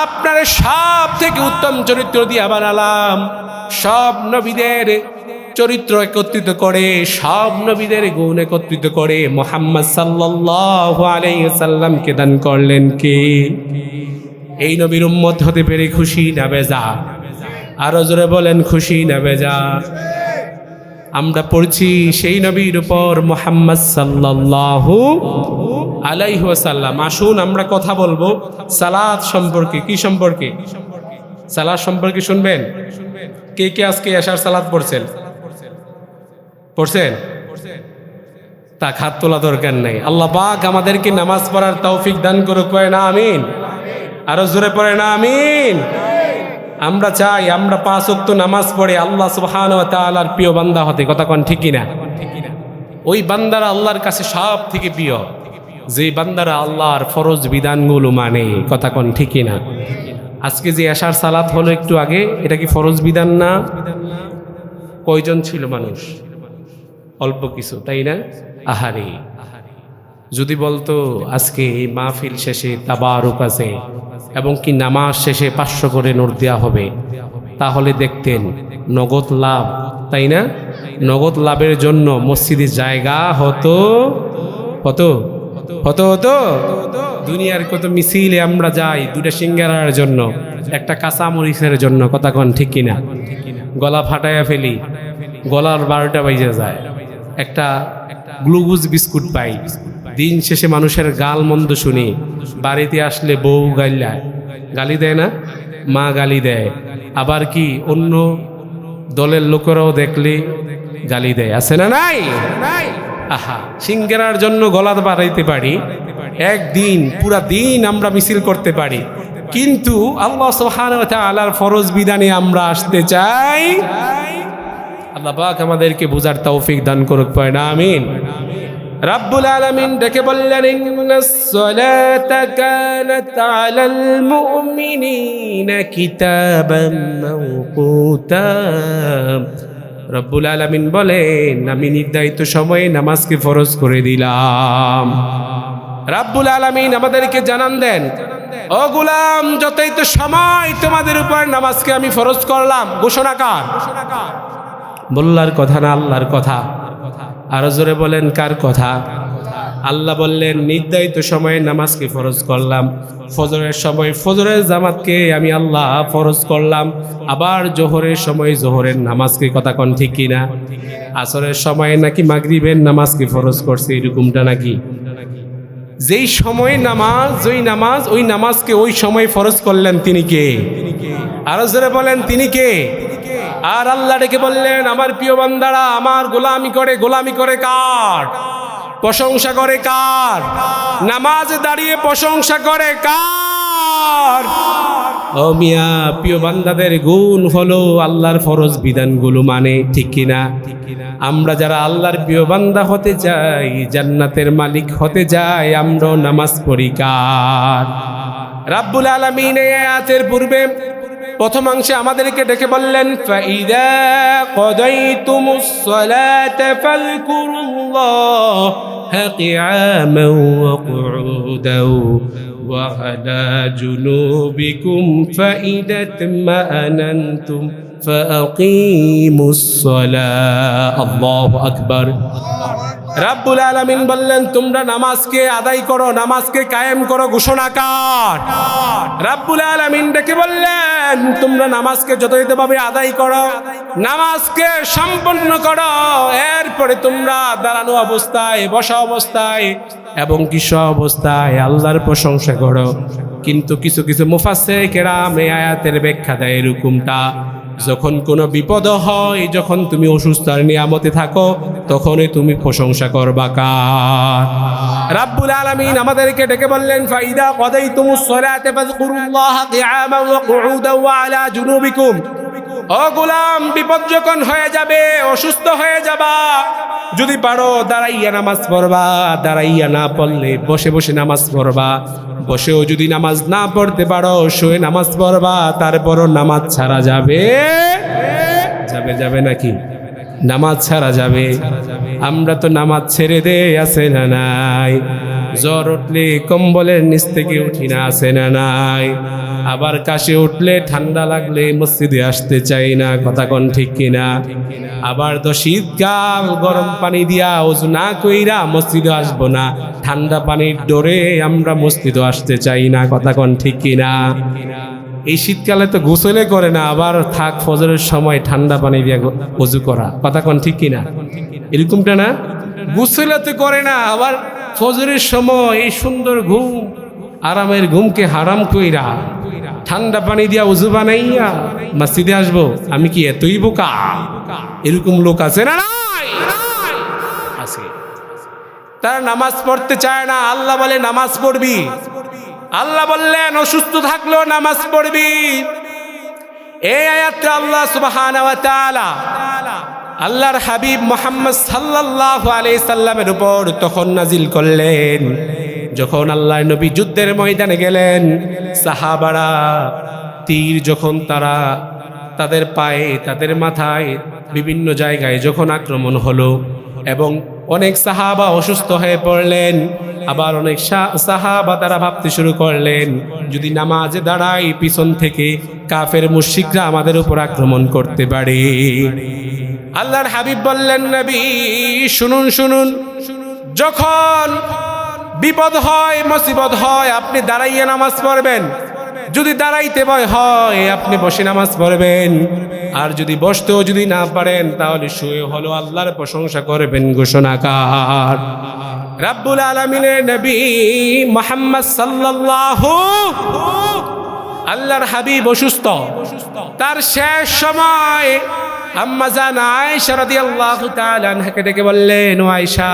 আপনার সব থেকে উত্তম চরিত্র দিয়ে বানালাম। সব নবীদের চরিত্র একত্রিত করে, সব নবীদের গুণ একত্রিত করে মুহাম্মদ সাল্লাল্লাহু আলাইহি ওয়াসাল্লামকে দান করলেন কে? এই নবীর উম্মত হতে পেরে খুশি না বেজা? আরো জোরে বলেন, খুশি না বেজা? আমরা পড়ছি সেই নবীর উপর, মুহাম্মদ সাল্লাল্লাহু আলাইহি ওয়াসাল্লাম। আসুন আমরা কথা বলবো সালাত সম্পর্কে। কি সম্পর্কে? সালাত সম্পর্কে শুনবেন। কে কে আজকে এশার সালাত পড়ছেন? পড়ছেন? তা হাত তোলা দরকার নাই। আল্লাহ পাক আমাদেরকে নামাজ পড়ার তৌফিক দান করুক, না আমিন? আরো জোরে পড়ে না আমিন? আমরা চাই আমরা 5 ওয়াক্ত নামাজ পড়ে আল্লাহ সুবহানাহু ওয়া তাআলার প্রিয় বান্দা হতে, কথা কোন ঠিক কিনা? ওই বান্দারা আল্লাহর কাছে সব থেকে প্রিয়, যে বান্দারা আল্লাহর ফরজ বিধানগুলো মানে, কথা কোন ঠিক কিনা? আজকে যে এশার সালাত হলো একটু আগে, এটা কি ফরজ বিধান না? কয়জন ছিল মানুষ? অল্প কিছু, তাই না? আহারে, যদি বলতো আজকে এই মাহফিল শেষে তাবারুক আছে এবং কি নামাজ শেষে 500 করে নোট দেওয়া হবে, তাহলে দেখতেন নগদ লাভ, তাই না? নগদ লাভের জন্য মসজিদে জায়গা হতো, হতো হতো হতো। দুনিয়ার কত মিছিলে আমরা যাই, 2টা সিঙ্গারার জন্য, একটা কাঁচা মরিচের জন্য, কথা কন ঠিক কিনা? গলা ফাটাইয়া ফেলি, গলার 12টা বাজে যায়, একটা গ্লুকোজ বিস্কুট পাই, দিন শেষে মানুষের গাল মন্দ শুনি, বাড়িতে আসলে বউ গালি দেয় না, মা গালি দেয়, আবার কি অন্য দলের লোকেরাও দেখলে গালি দেয়, আছে না নাই? আহা, সিঙ্গারার জন্য গলা বাড়াইতে পারি, একদিন পুরা দিন আমরা মিছিল করতে পারি, কিন্তু আল্লাহ সুবহানাহু ওয়া তাআলার ফরজ বিধানে আমরা আসতে চাই। আল্লাহ পাক আমাদেরকে বুঝার তৌফিক দান করুক, পড়ে না আমিন। রাব্বুল আলামিন ডেকে বললেন, ইন্নাস সালাতা কানাত আলাল মুমিনিনা কিতাবাম মাওকুতা। রব্বুল আলামিন বলেন, আমি নির্ধারিত সময়ে নামাজকে ফরজ করে দিলাম। রাব্বুল আলামিন আমাদেরকে জানান দেন, ও গোলাম, যতই তো সময় তোমাদের উপর নামাজকে আমি ফরজ করলাম। ঘোষণাকার বললার কথা না আল্লাহর কথা? আরো জোরে বলেন, কার কথা? আল্লাহ বললেন, নির্ধারিত সময়ে নামাজকে ফরজ করলাম। ফজরের সময় ফজরের জামাতকে আমি আল্লাহ ফরজ করলাম। আবার জোহরের সময় জোহরের নামাজকে, কথা কোন ঠিক কিনা? আসরের সময় নাকি মাগরিবের নামাজকে ফরজ করছে, এরকমটা নাকি? যেই সময় নামাজ, ওই নামাজকে ওই সময় ফরজ করলেন, তিনি কে? আরো জোরে বলেন, তিনি কে? আর আল্লাহ ডেকে বললেন, আমার প্রিয় বান্দারা আমার গোলামি করে কার? প্রশংসা করে কার? নামাজে দাঁড়িয়ে প্রশংসা করে কার? ও মিয়া, প্রিয় বান্দাদের গুণ হলো আল্লাহর ফরজ বিধানগুলো মানে, ঠিক কিনা? আমরা যারা আল্লাহর প্রিয় বান্দা হতে চাই, জান্নাতের মালিক হতে চাই, আমরা নামাজ পড়ি কার? রাব্বুল আলামিন এই আয়াতের পূর্বে প্রথমাংশে আমাদেরকে ডেকে বললেন, ফাইদা কদাইতুমুস সালাতা ফাযকুরুল্লাহা কিয়ামান ওয়া কুউদাও ওয়া আলা জুনুবিকুম ফাইদা তামানানতুম ফাআকিমুস সালাহ। আল্লাহু আকবার। রাব্বুল আলামিন বললেন, তোমরা নামাজকে আদায় করো, নামাজকে কায়েম করো। ঘোষণাকার রাব্বুল আলামিন ডেকে বললেন, তোমরা নামাজকে যথাযথভাবে আদায় করো, নামাজকে সম্পন্ন করো। এরপরে তোমরা দাঁড়ানো অবস্থায়, বসা অবস্থায় এবং কিস অবস্থায় আল্লাহর প্রশংসা করো। কিন্তু কিছু কিছু মুফাসসির কেরাম এই আয়াতের ব্যাখ্যা দেয় এরকমটা, যখন কোনো বিপদ হয়, যখন তুমি অসুস্থতার নিয়ামতে থাকো, তখনই তুমি প্রশংসা করবা কার? রাব্বুল আলামিন আমাদেরকে ডেকে বললেন, ফাইদা কাদাইতুমুস সালাতা ফাযকুরুল্লাহা কিয়ামান ওয়া কুউদান ওয়া আলা জুনুবিকুম। ও গোলাম, বিপদ যখন হয়ে যাবে, অসুস্থ হয়ে যাবা, যদি পারো দাঁড়াইয়া নামাজ পড়বা, দাঁড়াইয়া না পড়লে বসে বসে নামাজ পড়বা, বসেও যদি নামাজ না পড়তে পারো শুয়ে নামাজ পড়বা। তারপরও নামাজ ছাড়া যাবে? যাবে নাকি? নামাজ ছাড়া যাবে? আমরা তো নামাজ ছেড়ে দে, আছে না নাই? জ্বর উঠলে কম্বলের নিচ থেকে উঠি না, আছে না নাই? আবার কাশি উঠলে, ঠান্ডা লাগলে মসজিদে আসতে চাই না, কথা কোন ঠিক কিনা? আবার তো শীতকাল, গরম পানি দিয়া ওযু না কইরা মসজিদে আসবো না, ঠান্ডা পানির ডরে আমরা মসজিদে আসতে চাই না, কথা কোন ঠিক কিনা? এই শীতকালে তো গোসলে করে না, আবার থাক ফজরের সময় ঠান্ডা পানি দিয়ে ওযু করা, কথা কোন ঠিক কিনা? এরকমটা না? গোসলাতে করে না, আবার ফজরের সময় এই সুন্দর ঘুম, আরামের ঘুমকে হারাম কইরা ঠান্ডা পানি দিয়া ওযু বানাইয়া মসজিদে আসবো। আমি কি এতই বোকা? এরকম লোক আছে না নাই? আছে। তারা নামাজ পড়তে চায় না। আল্লাহ বলে নামাজ পড়বি। আল্লাহ বললেন অসুস্থ থাকলেও নামাজ পড়বি। এই আয়াতটা আল্লাহ সুবহানাহু ওয়া তাআলা আল্লাহর হাবিব মুহাম্মদ সাল্লাল্লাহু আলাইহি সাল্লামের উপর তখন নাজিল করলেন যখন আল্লাহর নবী যুদ্ধের ময়দানে গেলেন। সাহাবারা তীর যখন তারা তাদের পায়ে, তাদের মাথায়, বিভিন্ন জায়গায় যখন আক্রমণ হলো এবং অনেক সাহাবা অসুস্থ হয়ে পড়লেন, আবার অনেক সাহাবা তারা ভাবতে শুরু করলেন যদি নামাজে দাঁড়াই পিছন থেকে কাফের মুশরিকরা আমাদের উপর আক্রমণ করতে পারে। আল্লাহর হাবিব বললেন, নবী শুনুন শুনুন, যখন বিপদ হয়, মুসিবত হয়, আপনি দাঁড়াইয়া নামাজ পড়বেন। যদি দাঁড়াইতে ভয় হয় আপনি বসে নামাজ পড়বেন, আর যদি বসতেও যদি না পারেন তাহলে শুয়ে হলো আল্লাহর প্রশংসা করবেন ঘোষণাকার। রাব্বুল আলামিনের নবী মুহাম্মদ সাল্লাল্লাহু আল্লাহর হাবিব অসুস্থ, তার শেষ সময় আম্মা জান আয়েশা রাদিয়াল্লাহু তাআলা আনহাকে ডেকে বললেন, ও আয়েশা,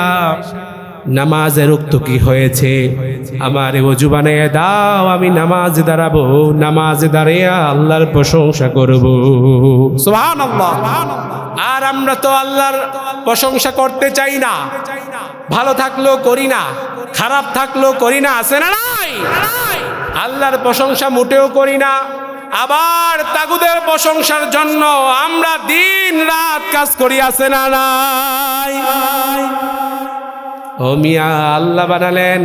নামাজের রক্ত কি হয়েছে, আমারে ওযু বানিয়ে দাও, আমি নামাজে দাঁড়াবো, নামাজে দাঁড়িয়ে আল্লাহর প্রশংসা করব। সুবহানাল্লাহ। আর আমরা তো আল্লাহর প্রশংসা করতে চাই না, ভালো থাকলেও করি না, খারাপ থাকলেও করি না, আছে না নাই? আল্লাহর প্রশংসা মোটেও করি না, আবার তাগুদের প্রশংসার জন্য আমরা দিন রাত কাজ করি, আছে না নাই? ও মিয়া, আল্লাহ বানালেন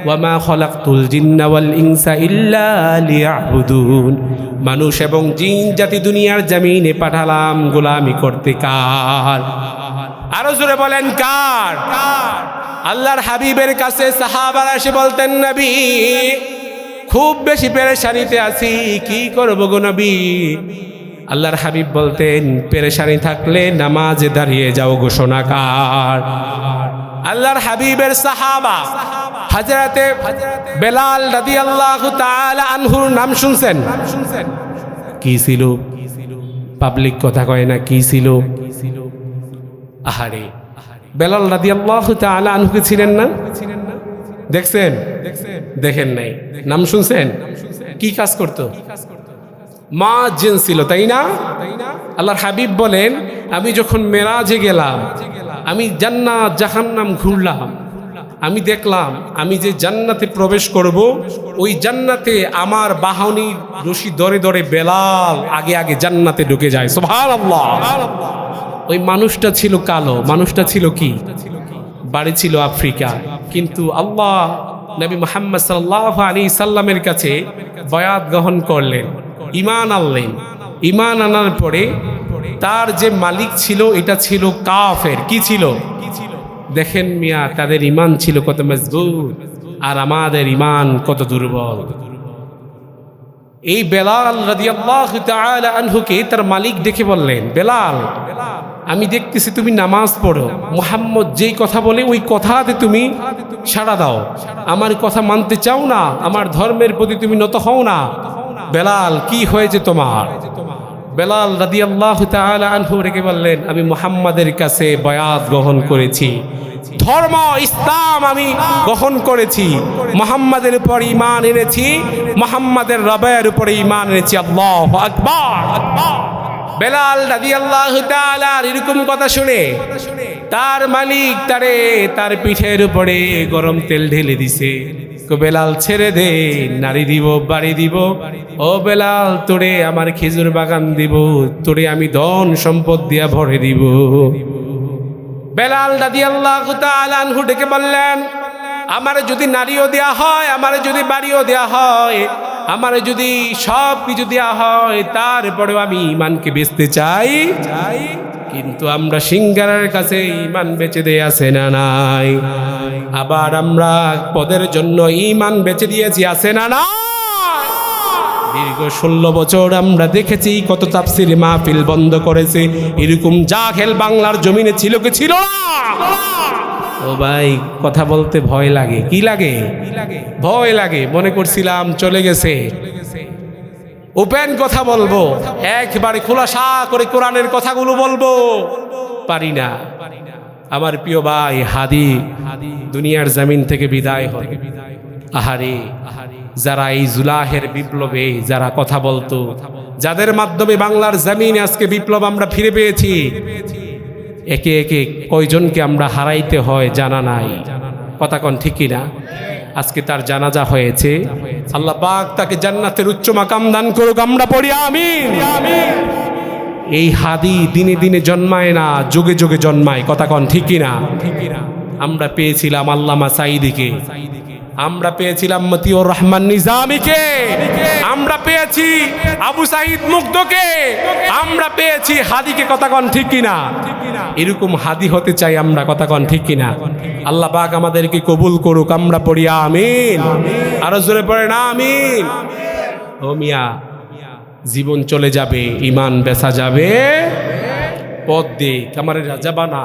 ওয়ামা খলাকতুল জিন্না ওয়াল ইনসা ইল্লা লিয়াবুদুন, মানুষ এবং জিন জাতি দুনিয়ার জমিনে পাঠালাম গোলামি করতে। কার? আরো জোরে বলেন কার? আল্লাহর হাবিবের কাছে সাহাবারা এসে বলতেন, নবী খুব বেশি পেরেশানিতে আছি, কি করব গো নবী? আল্লাহর হাবিব বলতেন, পেরেশানি থাকলে নামাজে দাঁড়িয়ে যাও ঘোষণাকার। আল্লাহর হাবিবের সাহাবা হযরতে বেলাল রাদিয়াল্লাহু তাআলা আনহুর নাম শুনছেন? কি ছিল? পাবলিক কথা কয় না, কি ছিল? আহারে, বেলাল রাদিয়াল্লাহু তাআলা আনহুকে ছিলেন না? দেখছেন? দেখেন নাই? নাম শুনছেন? কি কাজ করতো? মুয়াজ্জিন ছিল, তাই না? আল্লাহর হাবিব বলেন, আমি যখন মেরাজে গেলাম, আমি জান্নাত জাহান্নাম ঘুরলাম, আমি দেখলাম আমি যে জান্নাতে প্রবেশ করব, ওই জান্নাতে আমার বাহনী রশি ধরে ধরে বেলাল আগে আগে জান্নাতে ঢুকে যায়। সুবহানাল্লাহ। ওই মানুষটা ছিল কালো, মানুষটা ছিল কি? বাড়ি ছিল আফ্রিকা, কিন্তু আল্লাহ নবী মুহাম্মদ সাল্লাল্লাহু আলাইহি সাল্লামের কাছে বায়াত গ্রহণ করলেন, ঈমান আনলেন। ঈমান আনার পরে তার যে মালিক ছিল এটা ছিল কাফের। কি ছিল? দেখেন মিয়া, তাদের ঈমান ছিল কত মজবুত, আর আমাদের ঈমান কত দুর্বল। এই বেলাল রাদিয়াল্লাহু তাআলা আনহুকে তার মালিক দেখে বললেন, বেলাল, আমি দেখতেছি তুমি নামাজ পড়ো, মুহাম্মদ যেই কথা বলে ওই কথাতে তুমি সাড়া দাও, আমার কথা মানতে চাও না, আমার ধর্মের প্রতি তুমি নত হও না। বেলাল, কি হয়েছে তোমার? বেলাল রাদিয়াল্লাহু তাআলা আনহু রেখে বললেন, আমি মুহাম্মাদের কাছে বায়াত গ্রহণ করেছি, ধর্ম ইসলাম আমি গ্রহণ করেছি, মুহাম্মাদের উপর ঈমান এনেছি, মুহাম্মাদের রবের উপর ঈমান এনেছি। আল্লাহু আকবার। বেলাল রাদিয়াল্লাহু তাআলা এরকম কথা শুনে তার মালিক তার পিঠের উপরে গরম তেল ঢেলে দিছে। বেলাল, ছেড়ে দে, নারী দিব, বাড়ি দিব। ও বেলাল, তোরে আমার খেজুর বাগান দিব, তোরে আমি ধন সম্পদ দিয়া ভরে দিব। বেলাল রাদিয়াল্লাহু তাআলা আনহু ডেকে বললেন, আমারে যদি নারীও দেয়া হয়, আমারে যদি বাড়িও দেয়া হয়, আমারে যদি সব কিছু দেয়া হয়, তারপরেও আমি ঈমানকে বেচতে চাই। কিন্তু আমরা সিংহারের কাছে ঈমান বেচে দিয়ে আছে না নাই? আবার আমরা পদের জন্য ঈমান বেচে দিয়েছি, আছে না না? দীর্ঘ 16 বছর আমরা দেখেছি কত তাফসীর মাহফিল বন্ধ করেছে। এরকম জাহেল বাংলার জমিনে ছিল কি ছিল না? ও ভাই, কথা বলতে ভয় লাগে। কি লাগে? ভয় লাগে। মনে করছিলাম চলে গেছে, ওপেন কথা বলবো, একবারে খোলাসা করে কোরআনের কথাগুলো বলবো, পারি না। আমার প্রিয় ভাই হাদি দুনিয়ার জমিন থেকে বিদায় হয়। আহারে, যারা এই জুলাহের বিপ্লবে যারা কথা বলতো, যাদের মাধ্যমে বাংলার জমিনে আজকে বিপ্লব আমরা ফিরে পেয়েছি, একে একে কয়জনকে আমরা হারাইতে হয় জানা নাই। কথা কোন ঠিক না? আজকে তার জানাজা হয়েছে। আল্লাহ পাক তাকে জান্নাতের উচ্চ মাকাম দান করুক, আমরা পড়ি আমিন। এই হাদি দিনে দিনে জন্মায় না, যুগে যুগে জন্মায়। কথা কোন ঠিক না? আমরা পেয়েছিলাম আল্লামা সাঈদীকে, আমরা পেয়েছিলাম মতিউর রহমান নিজামীকে, আমরা পেয়েছি আবু সাঈদ মুগ্ধকে, আমরা পেয়েছি হাদিকে। কথা কোন ঠিক কিনা? এরকম হাদি হতে চাই আমরা। কথা কোন ঠিক কিনা? আল্লাহ পাক আমাদেরকে কবুল করুক, আমরা পড়ি আমিন। আরো জোরে পড়ে না আমিন। ও মিয়া, জীবন চলে যাবে, ইমান বেচা যাবে, পথ দে, আমারে রাজা বানা,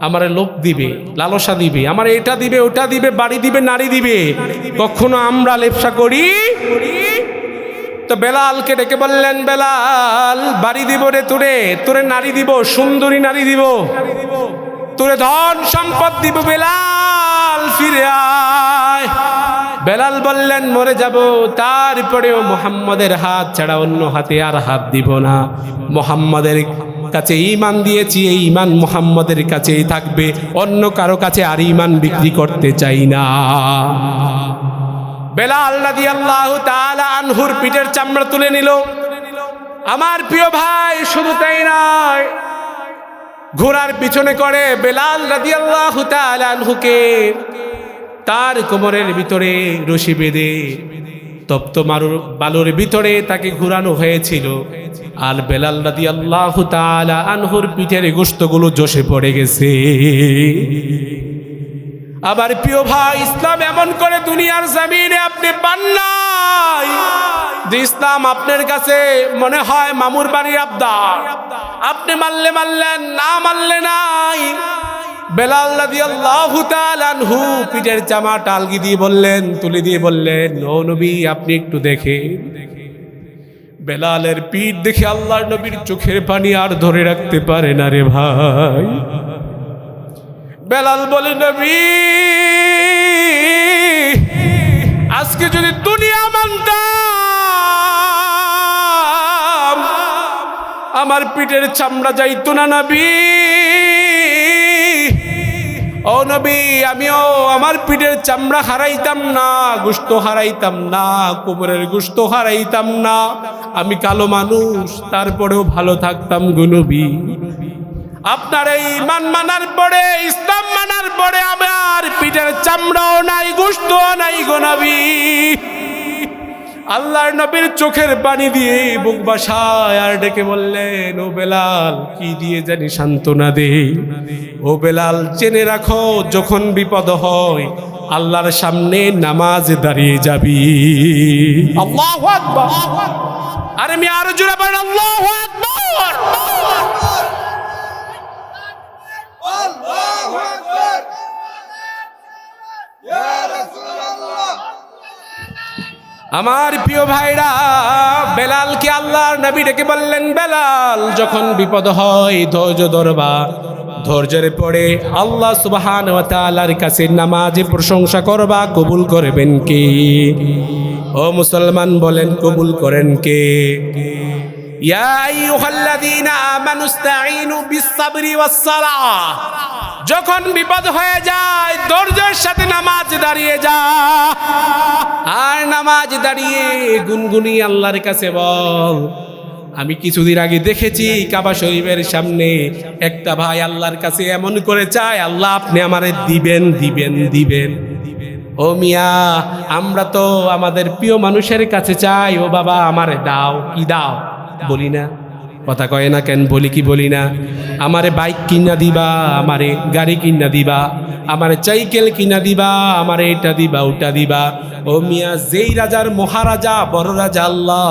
আমারে লোক দিবে, লালসা দিবে, আমার এটা দিবে, ওটা দিবে, বাড়ি দিবে, নারী দিবে। কখনো আমরা লেপসা করি? তো বেলালকে ডেকে বললেন, বেলাল, বাড়ি দিব রে তোরে, তোরে নারী দিব, সুন্দরী নারী দিব, তোরে ধন সম্পদ দিব, বেলাল ফিরে আয়। বেলাল বললেন, মরে যাব, তারপরেও মুহাম্মাদের হাত ছাড়া অন্য হাতে আর হাত দিব না। মুহাম্মাদের কাছে ঈমান দিয়েছি, এই ঈমান মুহাম্মাদের কাছেই থাকবে, অন্য কারো কাছে আর ঈমান বিক্রি করতে চাই না। বেলাল রাদিয়াল্লাহু তাআলা আনহুর পিঠের চামড়া তুলে নিল। আমার প্রিয় ভাই, শুধু তাই নয়, ঘোড়ার পিছনে করে বেলাল রাদিয়াল্লাহু তাআলা আনহুকে তার কোমরের ভিতরে রশি বেঁধে তপ্ত বালুর ভিতরে তাকে ঘুরানো হয়েছিল। আর বেলাল রাদিয়াল্লাহু তাআলা আনহুর পিঠের গোশতগুলো জোশে পড়ে গেছে। আবার প্রিয় ভাই, ইসলাম এমন করে দুনিয়ার জমিনে আপনি পান নাই যে ইসলাম আপনার কাছে মনে হয় মামুর বাড়ির আবদার, আপনি মানলে মানলেন, না মানলে নাই। বেলাল রাদিয়াল্লাহু তাআলা আনহু পিঠের জামা টালগি দিয়ে বললেন, তুলে দিয়ে বললেন, ও নবী, আপনি একটু দেখেন। বেলালের পিঠ দেখে আল্লাহর নবীর চোখের পানি আর ধরে রাখতে পারে না রে ভাই। বেলাল বলে, নবী, আজকে যদি দুনিয়া মানতাম আমার পিঠের চামড়া যাইতো না নবী। ও নবী, আমিও আমার পিঠের চামড়া হারাইতাম না, গোশত হারাইতাম না, কোমরের গোশত হারাইতাম না। আমি কালো মানুষ, তারপরেও ভালো থাকতাম গো নবী। আপনার এই ঈমান মানার পরে, ইসলাম মানার পরে আমার পিঠের চামড়াও নাই, গোশতও নাই গো নবী। আল্লাহর নবীর চোখের পানি দিয়ে বুক বাসায় আর ডেকে বললেন, ও বেলাল, কি দিয়ে জানি সান্ত্বনা দে। ও বেলাল, জেনে রাখো, যখন বিপদ হয় আল্লাহর সামনে নামাজ দাঁড়িয়ে যাবি। আল্লাহু আকবার। আরে আমি আরো জোরে বলেন, আল্লাহু আকবার। আল্লাহু আকবার। ইয়া রাসূলুল্লাহ। আমার প্রিয় ভাইরা, বেলালকে আল্লাহর নবী ডেকে বললেন, বেলাল, যখন বিপদ হয় ধৈর্য ধরবা, ধৈর্যের পরে আল্লাহ সুবহানাহু ওয়া তাআলার কাছে নামাজে প্রশংসা করবা, কবুল করবেন কে? ও মুসলমান বলেন, কবুল করেন কে? ইয়া আইয়ুহাল্লাযীনা আমানু ইসতাঈনু বিস-সাবরি ওয়াস-সালাহ। যখন বিপদ হয়ে যায় ধৈর্যের সাথে নামাজ দাঁড়িয়ে যা, আর নামাজ দাঁড়িয়ে গুনগুনি আল্লাহর কাছে বল, আমি কিছুদিন আগে দেখেছি কাবা শরীফের সামনে একটা ভাই আল্লাহর কাছে এমন করে চায়, আল্লাহ আপনি আমারে দিবেন দিবেন দিবেন। ও মিয়া, আমরা তো আমাদের প্রিয় মানুষের কাছে চাই, ও বাবা আমারে দাও, কি দাও বলি না, কথা কয় না কেন? বলি কি বলি না? আমারে বাইক কিনা দিবা, আমারে গাড়ি কিনা দিবা, আমারে সাইকেল কিনা দিবা, আমারে এটা দিবা, ওটা দিবা। ও মিয়া, যেই রাজার মহারাজা, বড় রাজা আল্লাহ,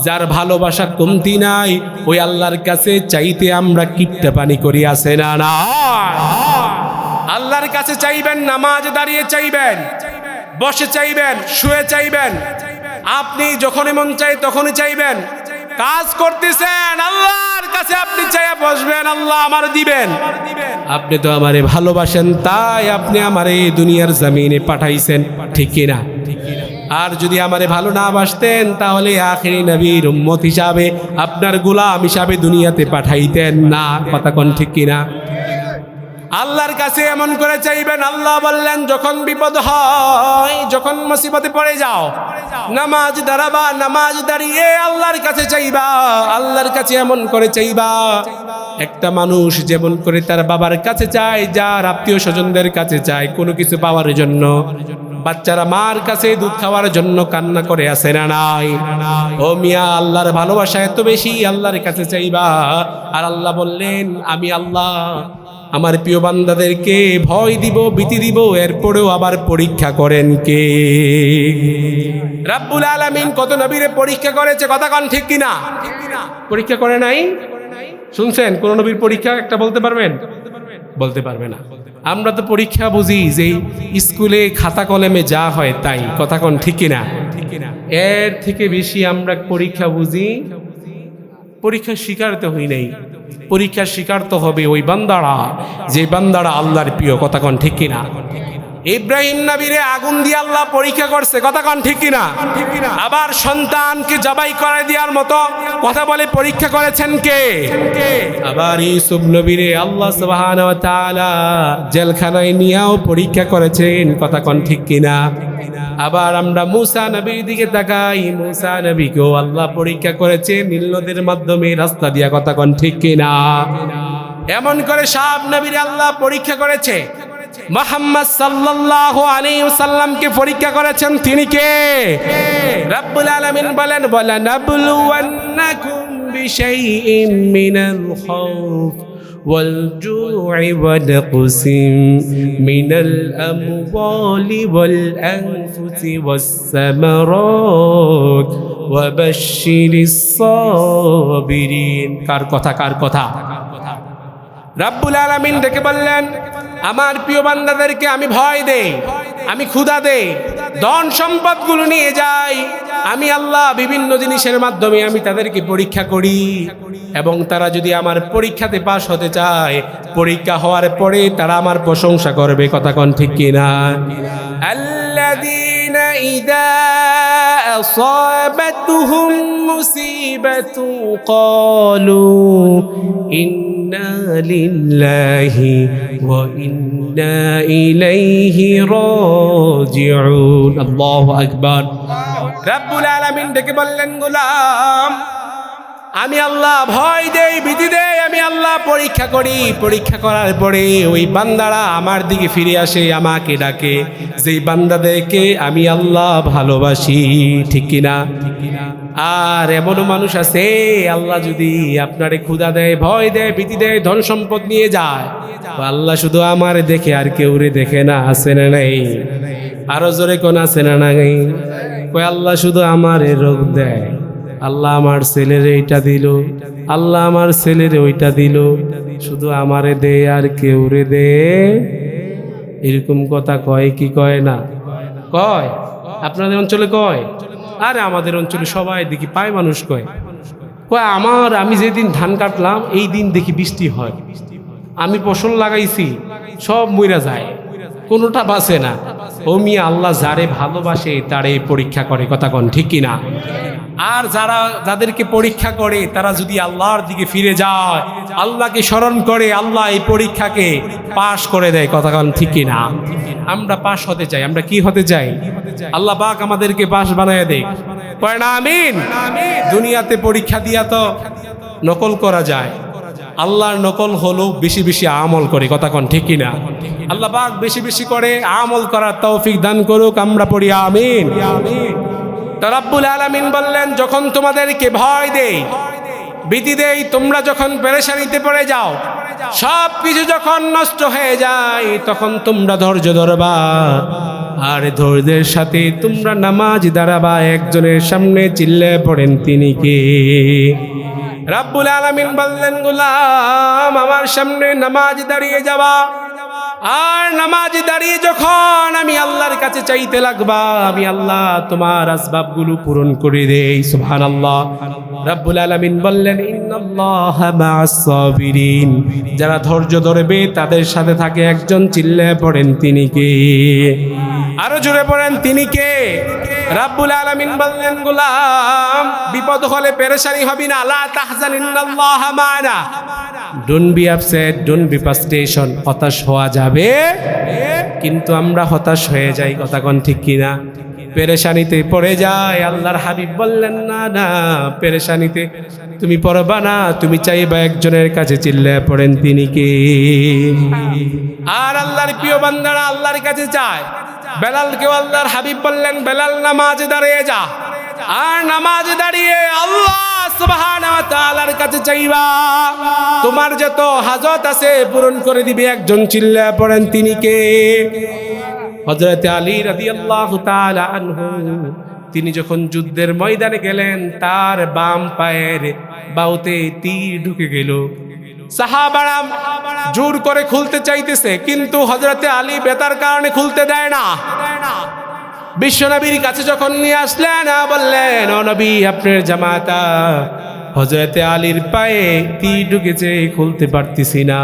যার ভালোবাসা কমতি নাই, ওই আল্লাহর কাছে চাইতে আমরা কিপটা পানি করি, আছে না? না, আল্লাহর কাছে চাইবেন, নামাজ দাঁড়িয়ে চাইবেন, বসে চাইবেন, শুয়ে চাইবেন, আপনি যখনই মন চাই তখনই চাইবেন। কাজ করতেছেন আল্লাহর কাছে আপনি চাইয়া বসবেন, আল্লাহ আমার দিবেন। আপনি তো আমারে ভালোবাসেন, তাই আপনি আমারে এই দুনিয়ার জমিনে পাঠাইছেন, ঠিক কিনা? আর যদি আমারে ভালো না বাসতেন তাহলে আখিরি নবীর উম্মত হিসাবে, আপনার গোলাম হিসাবে দুনিয়াতে পাঠাইতেন না, কথা কোন ঠিক কিনা? আল্লাহর কাছে এমন করে চাইবেন। আল্লাহ বললেন, যখন বিপদ হয়, যখন মুসিবতে পড়ে যাও, নামাজ দাঁড়াবা, নামাজ দাঁড়িয়ে আল্লাহর কাছে চাইবা, আল্লাহর কাছে এমন করে চাইবা একটা মানুষ যেমন করে তার বাবার কাছে চায়, যার আত্মীয় স্বজনদের কাছে চায় কোনো কিছু পাওয়ার জন্য। বাচ্চারা মার কাছে দুধ খাওয়ার জন্য কান্না করে, আসে না নাই? ও মিয়া, আল্লাহর ভালোবাসা এত বেশি, আল্লাহর কাছে চাইবা। আর আল্লাহ বললেন, আমি আল্লাহ আমার প্রিয় বান্দাদেরকে ভয় দিব, ভীতি দিব, এরপরেও আবার পরীক্ষা করেন কে? রাব্বুল আলামিন কত নবীরে পরীক্ষা করেছে, কথা কন ঠিক কিনা? পরীক্ষা করে নাই? শুনছেন কোন নবীর পরীক্ষা একটা বলতে পারবেন? বলতে পারবে না। আমরা তো পরীক্ষা বুঝি যে স্কুলে খাতা কলমে যা হয় তাই, কথা কন ঠিক কিনা? এর থেকে বেশি আমরা পরীক্ষা বুঝি পরীক্ষার শিকার তো হই নাই। পরীক্ষার শিকার তো হবে ওই বান্দারা, যে বান্দারা আল্লাহর প্রিয়, কথা কন ঠিক কিনা? ইব্রাহিম নবীরে আগুন দিয়ে আল্লাহ পরীক্ষা করছে, কথা কন ঠিক কিনা? আবার সন্তানকে জবাই করে দেওয়ার মতো কথা বলে পরীক্ষা করেছেন কে? আবার ইউসুফ নবীরে আল্লাহ সুবহানাহু ওয়া তাআলা জেলখানায় নিয়েও পরীক্ষা করেছেন, কথা কন ঠিক কিনা? আবার আমরা মুসা নবীর দিকে তাকাই, মুসা নবীকেও আল্লাহ পরীক্ষা করেছে নীল নদের মাধ্যমে রাস্তা দিয়া, কথা কন ঠিক কিনা? এমন করে সব নবীর আল্লাহ পরীক্ষা করেছে। মুহাম্মদ সাল্লাল্লাহু আলাইহি ওয়াসাল্লামকে পরীক্ষা করেছেন তিনি কে? রব্বুল আলামিন বলেন, ওয়ালানাবলুওয়ান্নাকুম বিশাইইম মিনাল খাউফ والجوع ونقص من الأموال والأنفس والثمرات وبشر الصابرين। কার কথা? রাব্বুল আলামিন ডেকে বললেন, আমার প্রিয় বান্দাদেরকে আমি ভয় দেই, আমি ক্ষুধা দেই, ধন সম্পদগুলো নিয়ে যাই। আমি আল্লাহ বিভিন্ন জিনিসের মাধ্যমে আমি তাদেরকে পরীক্ষা করি, এবং তারা যদি আমার পরীক্ষাতে পাশ হতে চায়, পরীক্ষা হওয়ার পরে তারা আমার প্রশংসা করবে, কথা কন ঠিক কিনা? আল্লাযীনা ইযা আসাবাতুহুম মুসিবাতু ক্বালু ইন্না লিল্লাহি ওয়া ইন্না ইলাইহি রাজিউন। আল্লাহু আকবার। রাব্বুল আলামিন ডেকে বললেন, গোলাম আমি আল্লাহ ভয় দেই, ভীতি দেই, আমি আল্লাহ পরীক্ষা করি। পরীক্ষা করার পরে ওই বান্দারা আমার দিকে ফিরে আসে, আমাকে ডাকে। যেই বান্দাদেরকে আমি আল্লাহ ভালোবাসি, ঠিক কিনা? আর এমনও মানুষ আছে, আল্লাহ যদি আপনারে ক্ষুধা দেয়, ভয় দেয়, ভীতি দেয়, ধন সম্পদ নিয়ে যায়, আল্লাহ শুধু আমার দেখে আর কেউ রে দেখে না, আছে না নাই? আরো জোরে কোন আছে না নাই? কই আল্লাহ শুধু আমারে রোগ দেয়, আল্লাহ আমার ছেলেরে এইটা দিল, আল্লাহ আমার ছেলেরে ওইটা দিল, শুধু আমারে দে আর কেউ রে দে। এরকম কথা কয় কি কয় না? কয়। আপনাদের অঞ্চলে কয়? আরে আমাদের অঞ্চলে সবাই দেখি পায় মানুষ কয় আমি যেদিন ধান কাটলাম এই দিন দেখি বৃষ্টি হয়, আমি ফসল লাগাইছি সব মইরা যায়, কোনোটা বাঁচে না। ও মিয়া, আল্লাহ যারে ভালোবাসে তারে পরীক্ষা করে, কথা কন ঠিক কিনা? আর যাদেরকে পরীক্ষা করে তারা যদি আল্লাহর দিকে ফিরে যায়, আল্লাহকে স্মরণ করে, আল্লাহ এই পরীক্ষাকে পাশ করে দেয়, কথা কন ঠিক কিনা? আমরা পাশ হতে চাই। আমরা কি হতে চাই? আল্লাহ পাক আমাদেরকে পাশ বানায় দেয়, কয় না আমিন? দুনিয়াতে পরীক্ষা দিয়া তো নকল করা যায়, আল্লাহর নকল হলো বেশি বেশি আমল করে, কথা কন ঠিক কিনা? আল্লাহ পাক বেশি বেশি করে আমল করার তৌফিক দান করুক, আমরা পড়ি আমিন। রব্বুল আলামিন বললেন, যখন তোমাদেরকে ভয় দেই, ভীতি দেই, তোমরা যখন পেরেশানিতে পড়ে যাও, সব কিছু যখন নষ্ট হয়ে যায়, তখন তোমরা ধৈর্য ধরবা, আর ধৈর্যের সাথে তোমরা নামাজ দাঁড়াবা। একজনের সামনে চিল্লে পড়েন, তিনি কে? রব্বুল আলামিন বললেন, গোলাম আমার সামনে নামাজ দাঁড়িয়ে যাবা, আর নামাজ দাঁড়িয়ে যখন আমি আল্লাহর কাছে চাইতে লাগবা, আমি আল্লাহ তোমার আসবাবগুলো পূরণ করে দেই। সুবহানাল্লাহ। রব্বুল আলামিন বললেন, ইন্নাল্লাহা মা'আস সাবিরিন, যারা ধৈর্য ধরবে তাদের সাথে থাকে একজন, চিল্লে পড়েন তিনি কে? আরো জোরে পড়েন, তিনি কে? রব্বুল আলামিন বললেন, গোলাম বিপদ হলে পেরেশানি হবি না, লা তাহজান ইন্নাল্লাহা মা'ানা, don't be upset, don't be frustration. হতাশ হওয়া যাবে, কিন্তু আমরা হতাশ হয়ে যাই, কথা কোন ঠিক কিনা? পেরেশানিতে পড়ে যায়। আল্লাহর হাবিব বললেন, না না, পেরেশানিতে তুমি পড়বা না, তুমি চাইবা একজনের কাছে, চিল্লে পড়েন তিনি কে? আর আল্লাহর প্রিয় বান্দারা আল্লাহর কাছে যায়। বেলালকেও আল্লাহর হাবিব বললেন, বেলাল নামাজ দাঁড়িয়ে যা, আর নামাজ দাঁড়িয়ে আল্লাহ সুবহানাহু ওয়া তাআলার কাছে চাইবা, তোমার যত হাজত আছে পূরণ করে দিবে। একজন চিল্লায়া পড়েন, তিনি কে? হযরত আলী রাদিয়াল্লাহু তাআলা আনহু। তিনি যখন যুদ্ধের ময়দানে গেলেন, তার বাম পায়ের বাহুতে তীর ঢুকে গেল। সাহাবারা জোর করে খুলতে চাইতেছে, কিন্তু হযরতে আলী বেতার কারণে খুলতে দেয় না। বিশ্বনবীর কাছে যখন নিয়ে আসলেন, বললেন, ও নবী, আপনার জামাতা হযরতে আলীর পায়ে তীর ঢুকেছে, খুলতে পারতেছি না,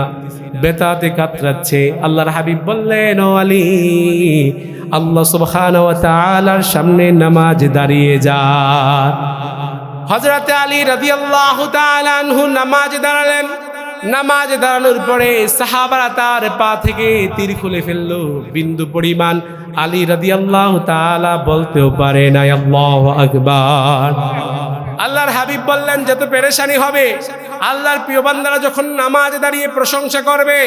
বেতাতে কাতরাচ্ছে। আল্লাহর হাবিব বললেন, ও আলী, আল্লাহ সুবহানাহু ওয়া তাআলার সামনে নামাজ দাঁড়িয়ে যা। হযরতে আলী রাদিয়াল্লাহু তাআলা আনহু নামাজে দাঁড়ালেন। নামাজে দাঁড়ানোর পরে সাহাবারা তার পা থেকে তীর খুলে ফেললো। বিন্দু পরিমাণ আলী রাদিয়াল্লাহু তাআলা বলতেও পারে না আল্লাহু আকবার। আল্লাহর হাবিব বললেন, যত পেরেশানি হবে, আল্লাহর প্রিয় বান্দারা যখন নামাজে দাঁড়িয়ে প্রশংসা করবে,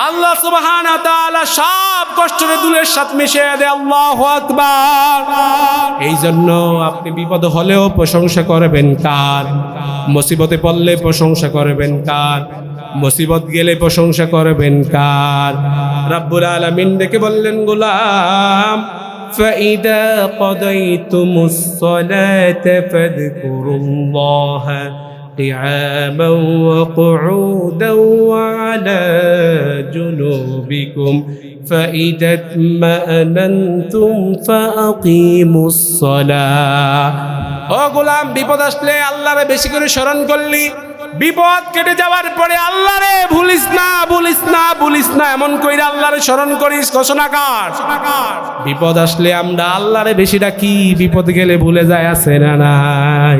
আল্লাহ সুবহানাহু ওয়া তাআলা সব কষ্টের দুলের সাথে মিশিয়ে দেয়। আল্লাহু আকবার। এই জন্য আপনি বিপদ হলেও প্রশংসা করবেন কার? মুসিবতে পড়লে প্রশংসা করবেন কার? মুসিবত গেলে প্রশংসা করবেন কার? রব্বুল আলামিন ডেকে বললেন, গোলাম, فَإِذَا قَضَيْتُمُ الصَّلَاةَ فَاذْكُرُوا اللَّهَ قِيَامًا وَقُعُودًا وَعَلَى جُنُوبِكُمْ فَإِذَا اطْمَأْنَنْتُمْ فَأَقِيمُوا الصَّلَاةَ। ও গোলাম, বিপদ আসলে আল্লাহরে বেশি করে স্মরণ করলি, বিপদ কেটে যাওয়ার পরে আল্লাহরে ভুলিস না, ভুলিস না, ভুলিস না, এমন কইরা আল্লাহরে স্মরণ করিস। ঘোষণাকার, বিপদ আসলে আমরা আল্লাহরে বেশি ডাকি, বিপদ গেলে ভুলে যায়, আছে না নাই?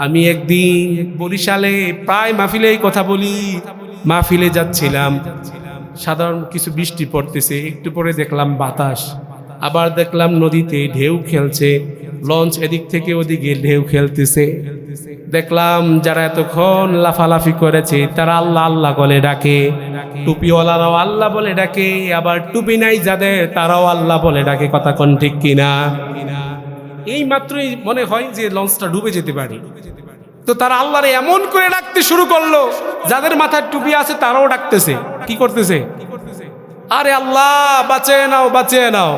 আমি একদিন বরিশালে প্রায় মাহফিলেই কথা বলি, মাহফিলে যাচ্ছিলাম, সাধারণ কিছু বৃষ্টি পড়তেছে, একটু পরে দেখলাম বাতাস, আবার দেখলাম নদীতে ঢেউ খেলছে, লঞ্চ এদিক থেকে ওদিকে ঢেউ খেলতেছে। দেখলাম যারা এতক্ষণ লাফালাফি করেছে তারা আল্লাহ আল্লাহ বলে ডাকে, টুপিওয়ালারাও আল্লাহ বলে ডাকে, আবার টুপি নাই যাদের তারাও আল্লাহ বলে ডাকে। কথা কোন ঠিক কিনা? এই মাত্রই মনে হয় যে লঞ্চটা ডুবে যেতে পারে, তো তারা আল্লাহরে এমন করে ডাকতে শুরু করলো, যাদের মাথায় টুপি আছে তারাও ডাকতেছে। কি করতেছে? আরে আল্লাহ বাঁচিয়ে নাও, বাঁচিয়ে নাও।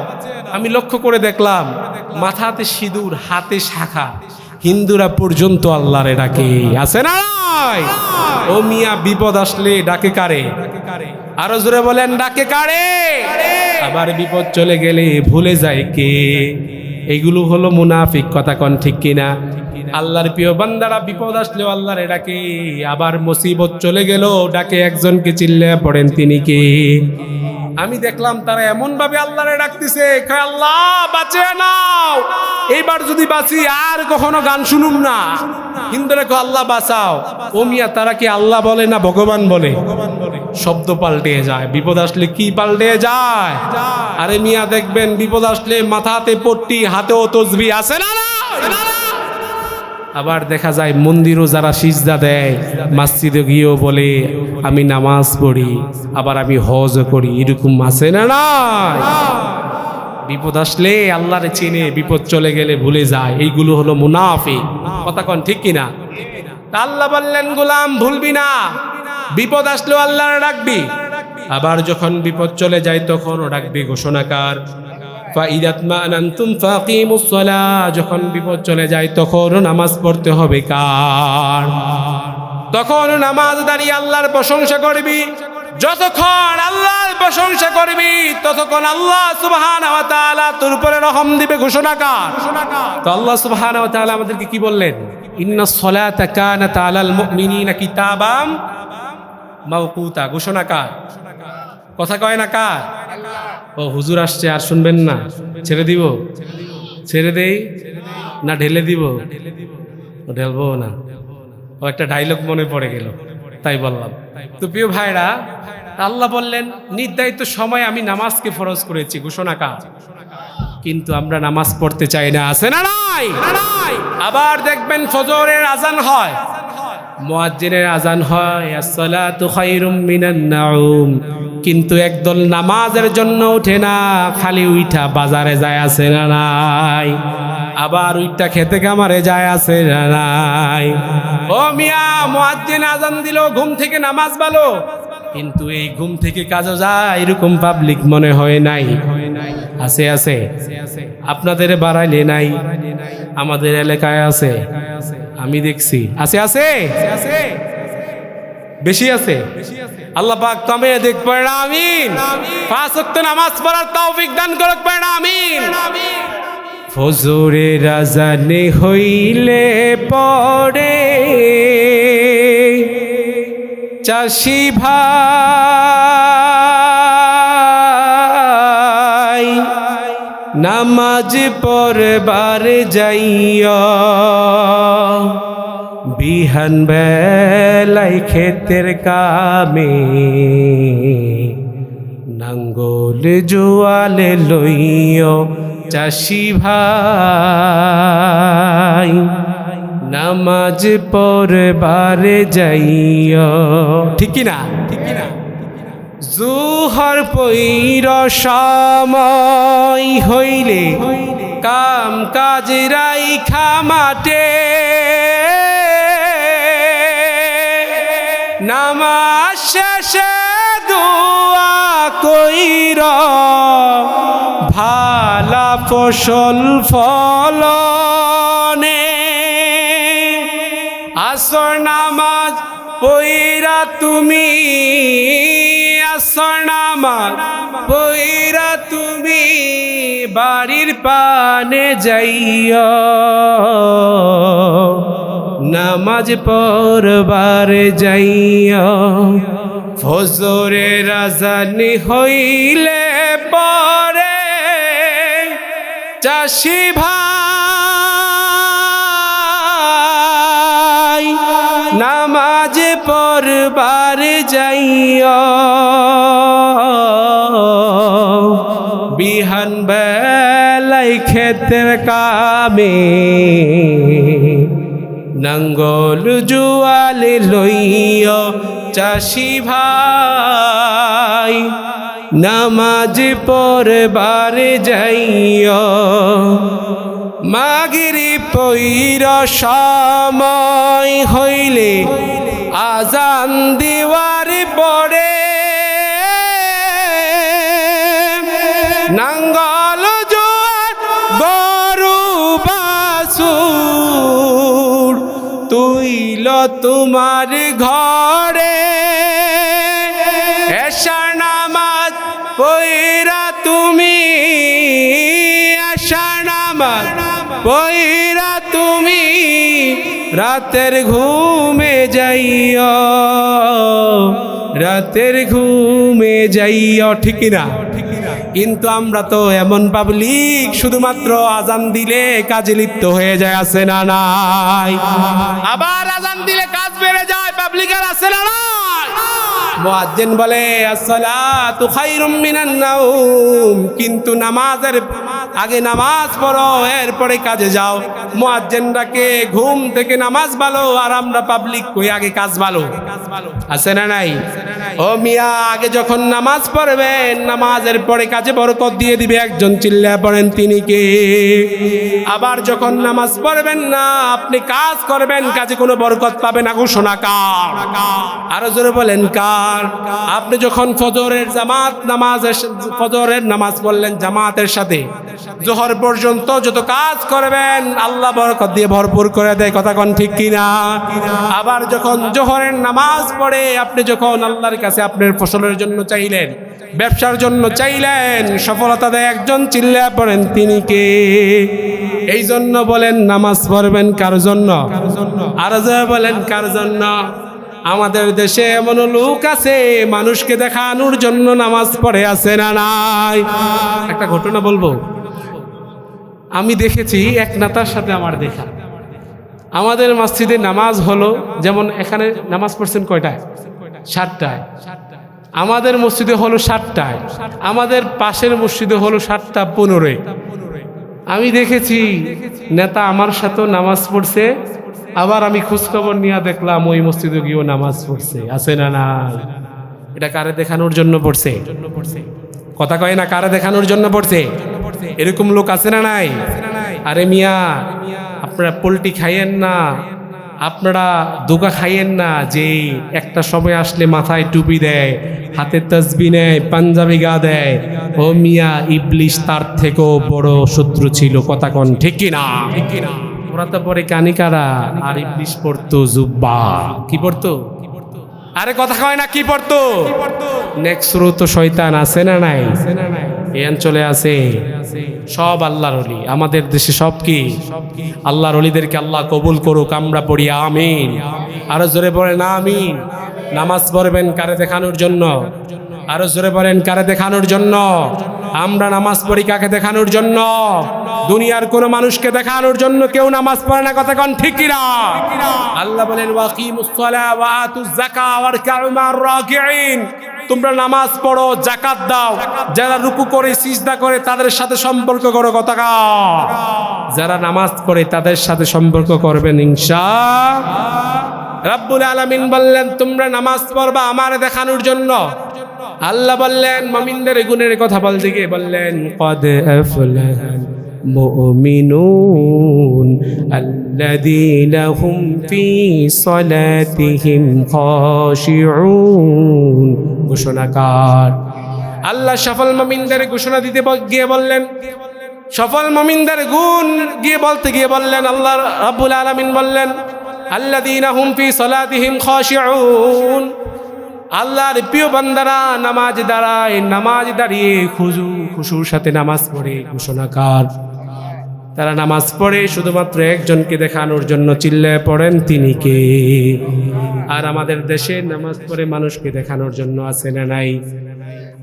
আমি লক্ষ্য করে দেখলাম মাথাতে সিঁদুর, হাতে শাখা হিন্দুরা পর্যন্ত আল্লাহরে ডাকে, আছে না নাই? ও মিয়া, বিপদ আসলে ডাকে কারে? আরো জোরে বলেন, ডাকে কারে? আবার বিপদ চলে গেলে ভুলে যায় কে? এইগুলো হলো মুনাফিক। কথা কোন ঠিক কিনা? আল্লাহর প্রিয় বান্দারা বিপদ আসলেও আল্লাহরে ডাকে, আবার মুসিবত চলে গেল ডাকে একজনকে, চিল্লায়া পড়েন, তিনি কে? আমি দেখলাম তারা এমন ভাবে আল্লাহরে ডাকতেছে, আল্লাহ বাঁচিয়ে নাও, এইবার যদি বাঁচি আর কখনো গান শুনুম না। হিন্দুরা কো আল্লাহ বাঁচাও। ও মিয়া, তারা কি আল্লাহ বলে না ভগবান বলে? শব্দ পাল্টে যায়। বিপদ আসলে কি পাল্টে যায়? আরে মিয়া, দেখবেন বিপদ আসলে মাথাতে পট্টি, হাতেও তসবিহ, আছে না? আবার দেখা যায় মন্দিরও যারা সিজদা দেয়, মসজিদে গিয়েও বলে আমি নামাজ পড়ি, আবার আমি হজ করি, এরকম আছে না? নাই। বিপদ আসলে আল্লাহরে চিনে, বিপদ চলে গেলে ভুলে যায়। এইগুলো হলো মুনাফিক। কথা কোন ঠিক কিনা? আল্লাহ বললেন, গোলাম ভুলবি না, বিপদ আসলেও আল্লাহরে ডাকবি, আবার যখন বিপদ চলে যায় তখনও ডাকবি। ঘোষণাকার, যখন বিপদ চলে যায় তখন নামাজ পড়তে হবে কার? তখন নামাজ দাঁড়িয়ে আল্লাহর প্রশংসা করবি। যতক্ষণ আল্লাহর প্রশংসা করবি ততক্ষণ আল্লাহ সুবহানাহু ওয়া তাআলা তোর উপরে রহম দিবে। ঘোষণাকার, তো আল্লাহ সুবহানাহু ওয়া তাআলা আমাদেরকে কি বললেন? ইন্নাস সালাতা কানাত আলাল মুমিনিনা কিতাবাম মাওকুতা। ঘোষণাকার, কথা কয় না কার? ও হুজুর আসছে, আর শুনবেন না? ছেড়ে দিব? ছেড়ে দেই না ঢেলে দিব? ঢেলবো না। ও একটা ডায়লগ মনে পড়ে গেল, তাই বললাম। তো প্রিয় ভাইরা, আল্লাহ বললেন নির্ধারিত সময় আমি নামাজকে ফরজ করেছি। ঘোষণাকার, কিন্তু আমরা নামাজ পড়তে চাই না, আছে না নাই? আবার দেখবেন ফজরের আজান হয়, মুয়াজ্জিনের আজান হয় আসসালাতু খায়রুম মিনান নাউম, কিন্তু একদল নামাজের জন্য ওঠে না, খালি উইঠা বাজারে যায় আছে না নাই, আবার উইঠা খেতে কামারে যায় আছে না নাই। ও মিয়া, মুয়াজ্জিন আজান দিল, ঘুম থেকে নামাজ ভালো, কিন্তু এই ঘুম থেকে কাজও যায় এরকম পাবলিক মনে হয় নাই। আছে আছে, আপনাদের বাড়াইলে নাই, আমাদের এলাকায় আছে, আমি দেখছি আছে আছে বেশি আছে। আল্লাহ পাক তমে দেখ পড়ে না, আমিন। পাঁচ ওয়াক্ত নামাজ পড়ার তৌফিক দান করুক, পড়ে না, আমিন। ফজরের আযান হইলে পড়ে চাষি ভাই নামাজ পড়বার যাইয়া, বিহান বেলাই ক্ষেতের কামে নাঙ্গল জোয়ালে লইয় চাষি ভাই নামাজ পড়বার যাইয়া। ঠিক কিনা? জোহর পইর সময় হইলে কাম কাজ রাইখা মাঠে নামাজ শেষে দোয়া কইর ভালা ফসল ফলনে। আসর নামাজ পইরা তুমি, আসর নামাজ পইরা তুমি বাড়ির পানে যাইয়া, নামাজ পড়বার যাইয়া। ফজরের আযান হইলে পরে চাষি ভাই নামাজ পড়বার যাইয়া, বিহান বেলাই ক্ষেতের কামে নাঙ্গল জোয়ালে লইয়া চাষি ভাই নামাজ পড়বার যাইয়া। মাগরিব পইর সময় হইলে আজান দিওয়ার পরে নাঙ্গল জোয়াল গরু বাছুর তুইল তোমার ঘরে। এশার নামাজ পইরা তুমি, এশার নামাজ পইরা তুমি রাতের ঘুমে যাইও, রাতের ঘুমে যাইও। ঠিক না? কিন্তু আমরা তো এমন পাবলিক, শুধুমাত্র আজান দিলে কাজে লিপ্ত হয়ে যায়, আছে না নাই? আবার আজান দিলে কাজ বেড়ে যায়, পাবলিকের আছে না নাই? মুয়াজ্জিন বলে আসসালাতু খায়রুম মিনান নাওম, কিন্তু নামাজের আগে নামাজ পড়ো, এরপরে কাজে যাও। মুয়াজ্জিন ডাকে ঘুম থেকে নামাজ ভালো, আর আমরা পাবলিক কই আগে কাজ ভালো, আছে না নাই? ও মিয়া, আগে যখন নামাজ পড়বেন, নামাজের পরে কাজে বরকত দিয়ে দিবে। একজন চিল্লায়া পড়েন, তিনি কে? আবার যখন নামাজ পড়বেন না, আপনি কাজ করবেন, কাজে কোনো বরকত পাবে না। ঘোষণা কার? আরো জোরে বলেন কার? আপনি যখন ফজরের জামাত নামাজের, ফজরের নামাজ পড়লেন জামাতের সাথে, জোহর পর্যন্ত যত কাজ করবেন আল্লাহ বরকত দিয়ে ভরপুর করে দেয়। কথা কোন ঠিক কিনা? আবার যখন জোহরের নামাজ পড়ে আপনি যখন আল্লাহর কাছে আপনার ফসলের জন্য চাইলেন, ব্যবসার জন্য চাইলেন, সফলতা দেয় একজন, চিল্লায়া পড়েন, তিনি কে? এই জন্য বলেন নামাজ পড়বেন কার জন্য? আর বলেন কার জন্য? আমাদের দেশে এমন লোক আছে মানুষকে দেখানোর জন্য নামাজ পড়ে, আছে না নাই? একটা ঘটনা বলবো। আমি দেখেছি এক নেতার সাথে আমার দেখা। আমাদের মসজিদে নামাজ হলো, যেমন এখানে নামাজ পড়ছেন কয়টায়? 7টায়। আমাদের মসজিদে হলো 7টায়, আমাদের পাশের মসজিদে হলো 7টা 15। আমি দেখেছি নেতা আমার সাথেও নামাজ পড়ছে, আবার আমি খোঁজখবর নিয়ে দেখলাম ওই মসজিদে গিয়েও নামাজ পড়ছে। আছে না নাই? এটা কারে দেখানোর জন্য পড়ছে? কথা কয় না, কারে দেখানোর জন্য পড়ছে? এরকম লোক আছে না নাই? আরে মিয়া, আপনারা পোল্ট্রি খাইয়েন না, আপনারা ধোঁকা খাইয়েন না যে একটা সময় আসলে মাথায় টুপি দেয়, হাতে তসবি নেয়, পাঞ্জাবি গা দেয়। ও মিয়া, ইবলিশ তার থেকেও বড় শত্রু ছিল। কথা কন ঠিক কিনা? ওরা তো পরে কানিকারা, আর ইবলিশ পড়তো জুব্বা। কি পড়তো? আরে কথা কয় না, কি পড়তো? নেক্সরো তো শয়তান। আছে না নাই? এই অঞ্চলে আছে সব আল্লাহর ওলি। আমাদের দেশে সব কি আল্লাহর ওলিদেরকে আল্লাহ কবুল করুক। আমরা পড়ি আমিন। আরো জোরে পড়েন আমিন। নামাজ পড়বেন কারে দেখানোর জন্য? আরো জোরে পড়েন কারে দেখানোর জন্য? আমরা নামাজ পড়ি কাকে দেখানোর জন্য? দুনিয়ার কোন মানুষকে দেখানোর জন্য কেউ নামাজ পড়ে না। কথা কোন ঠিক কিনা? আল্লাহ বলেন ওয়াকিমুস সালাহ ওয়া আতুজ যাকাত ওয়ারকাউ মা'র রাকিঈন। তোমরা নামাজ পড়ো, যাকাত দাও, যারা রুকু করে সিজদা করে তাদের সাথে সম্পর্ক করো। কথা কার? যারা নামাজ পড়ে তাদের সাথে সম্পর্ক করবেন ইনশাআল্লাহ। রাব্বুল আলামিন বললেন তোমরা নামাজ পড়বা আমার দেখানোর জন্য। আল্লাহ বললেন মুমিনদের গুণের কথা বলতে গিয়ে বললেন কদ আফলাহাল মুমিনুন আল্লাযীনা হুম ফি সালাতিহিম খাশিউন। ঘোষণাকার আল্লাহ সফল মুমিনদের ঘোষণা দিতে গিয়ে বললেন, সফল মুমিনদের গুণ গিয়ে বলতে গিয়ে বললেন, আল্লাহ রাব্বুল আলামিন বললেন আল্লাযীনা হুম ফি সালাতিহিম খাশিউন। আল্লাহর প্রিয় বান্দারা নামাজ দাঁড়ায়, নামাজ দাঁড়িয়ে খুশুর সাথে নামাজ পড়ে। ঘোষণাকার তারা নামাজ পড়ে শুধুমাত্র একজনকে দেখানোর জন্য। চিল্লায় পড়েন তিনি কে? আর আমাদের দেশে নামাজ পড়ে মানুষকে দেখানোর জন্য। আছে না নাই?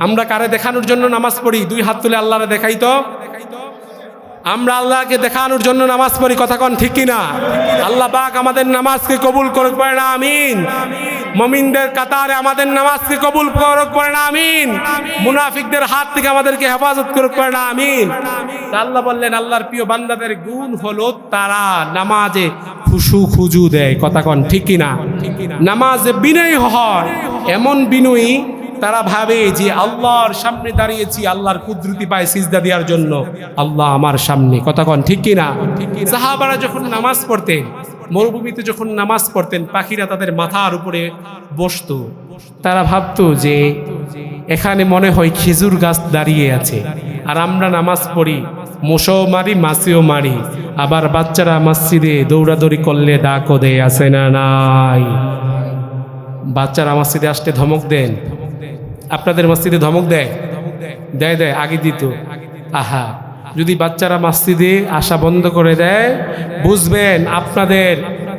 আমরা কারে দেখানোর জন্য নামাজ পড়ি? দুই হাত তুলে আল্লাহরে দেখাই তো। আমরা আল্লাহকে দেখানোর জন্য নামাজ পড়ি। কথা কন ঠিক কিনা? আল্লাহ পাক আমাদের নামাজকে কবুল করুক, পড়ে না আমিন। মুমিনদের কাতারে আমাদের নামাজকে কবুল করুক, পড়ে না আমিন। মুনাফিকদের হাত থেকে আমাদেরকে হেফাজত করুক, পড়ে না আমিন। আল্লাহ বললেন আল্লাহর প্রিয় বান্দাদের গুণ হলো তারা নামাজে খুজু দেয়। কথা কন ঠিক কিনা? নামাজে বিনয়ী হয়। এমন বিনয়ী তারা ভাবে যে আল্লাহর সামনে দাঁড়িয়েছি, আল্লাহর কুদরতি পায় সিজদা দেওয়ার জন্য। আল্লাহ আমার সামনে। কথা কন ঠিক কিনা? সাহাবারা যখন নামাজ পড়তেন, মরুভূমিতে যখন নামাজ পড়তেন, পাখিরা তাদের মাথার উপরে বসতো। তারা ভাবতো যে এখানে মনে হয় খেজুর গাছ দাঁড়িয়ে আছে। আর আমরা নামাজ পড়ি, মশাও মারি, মাছিও মারি। আবার বাচ্চারা মসজিদে দৌড়াদৌড়ি করলে ডাকও দেয়। আছে না নাই? বাচ্চারা মসজিদে আসতে ধমক দেন। আপনাদের মসজিদে ধমক দেয়? দেয় আগে দিত। আহা, যদি বাচ্চারা মসজিদে আসা বন্ধ করে দেয়, বুঝবেন আপনাদের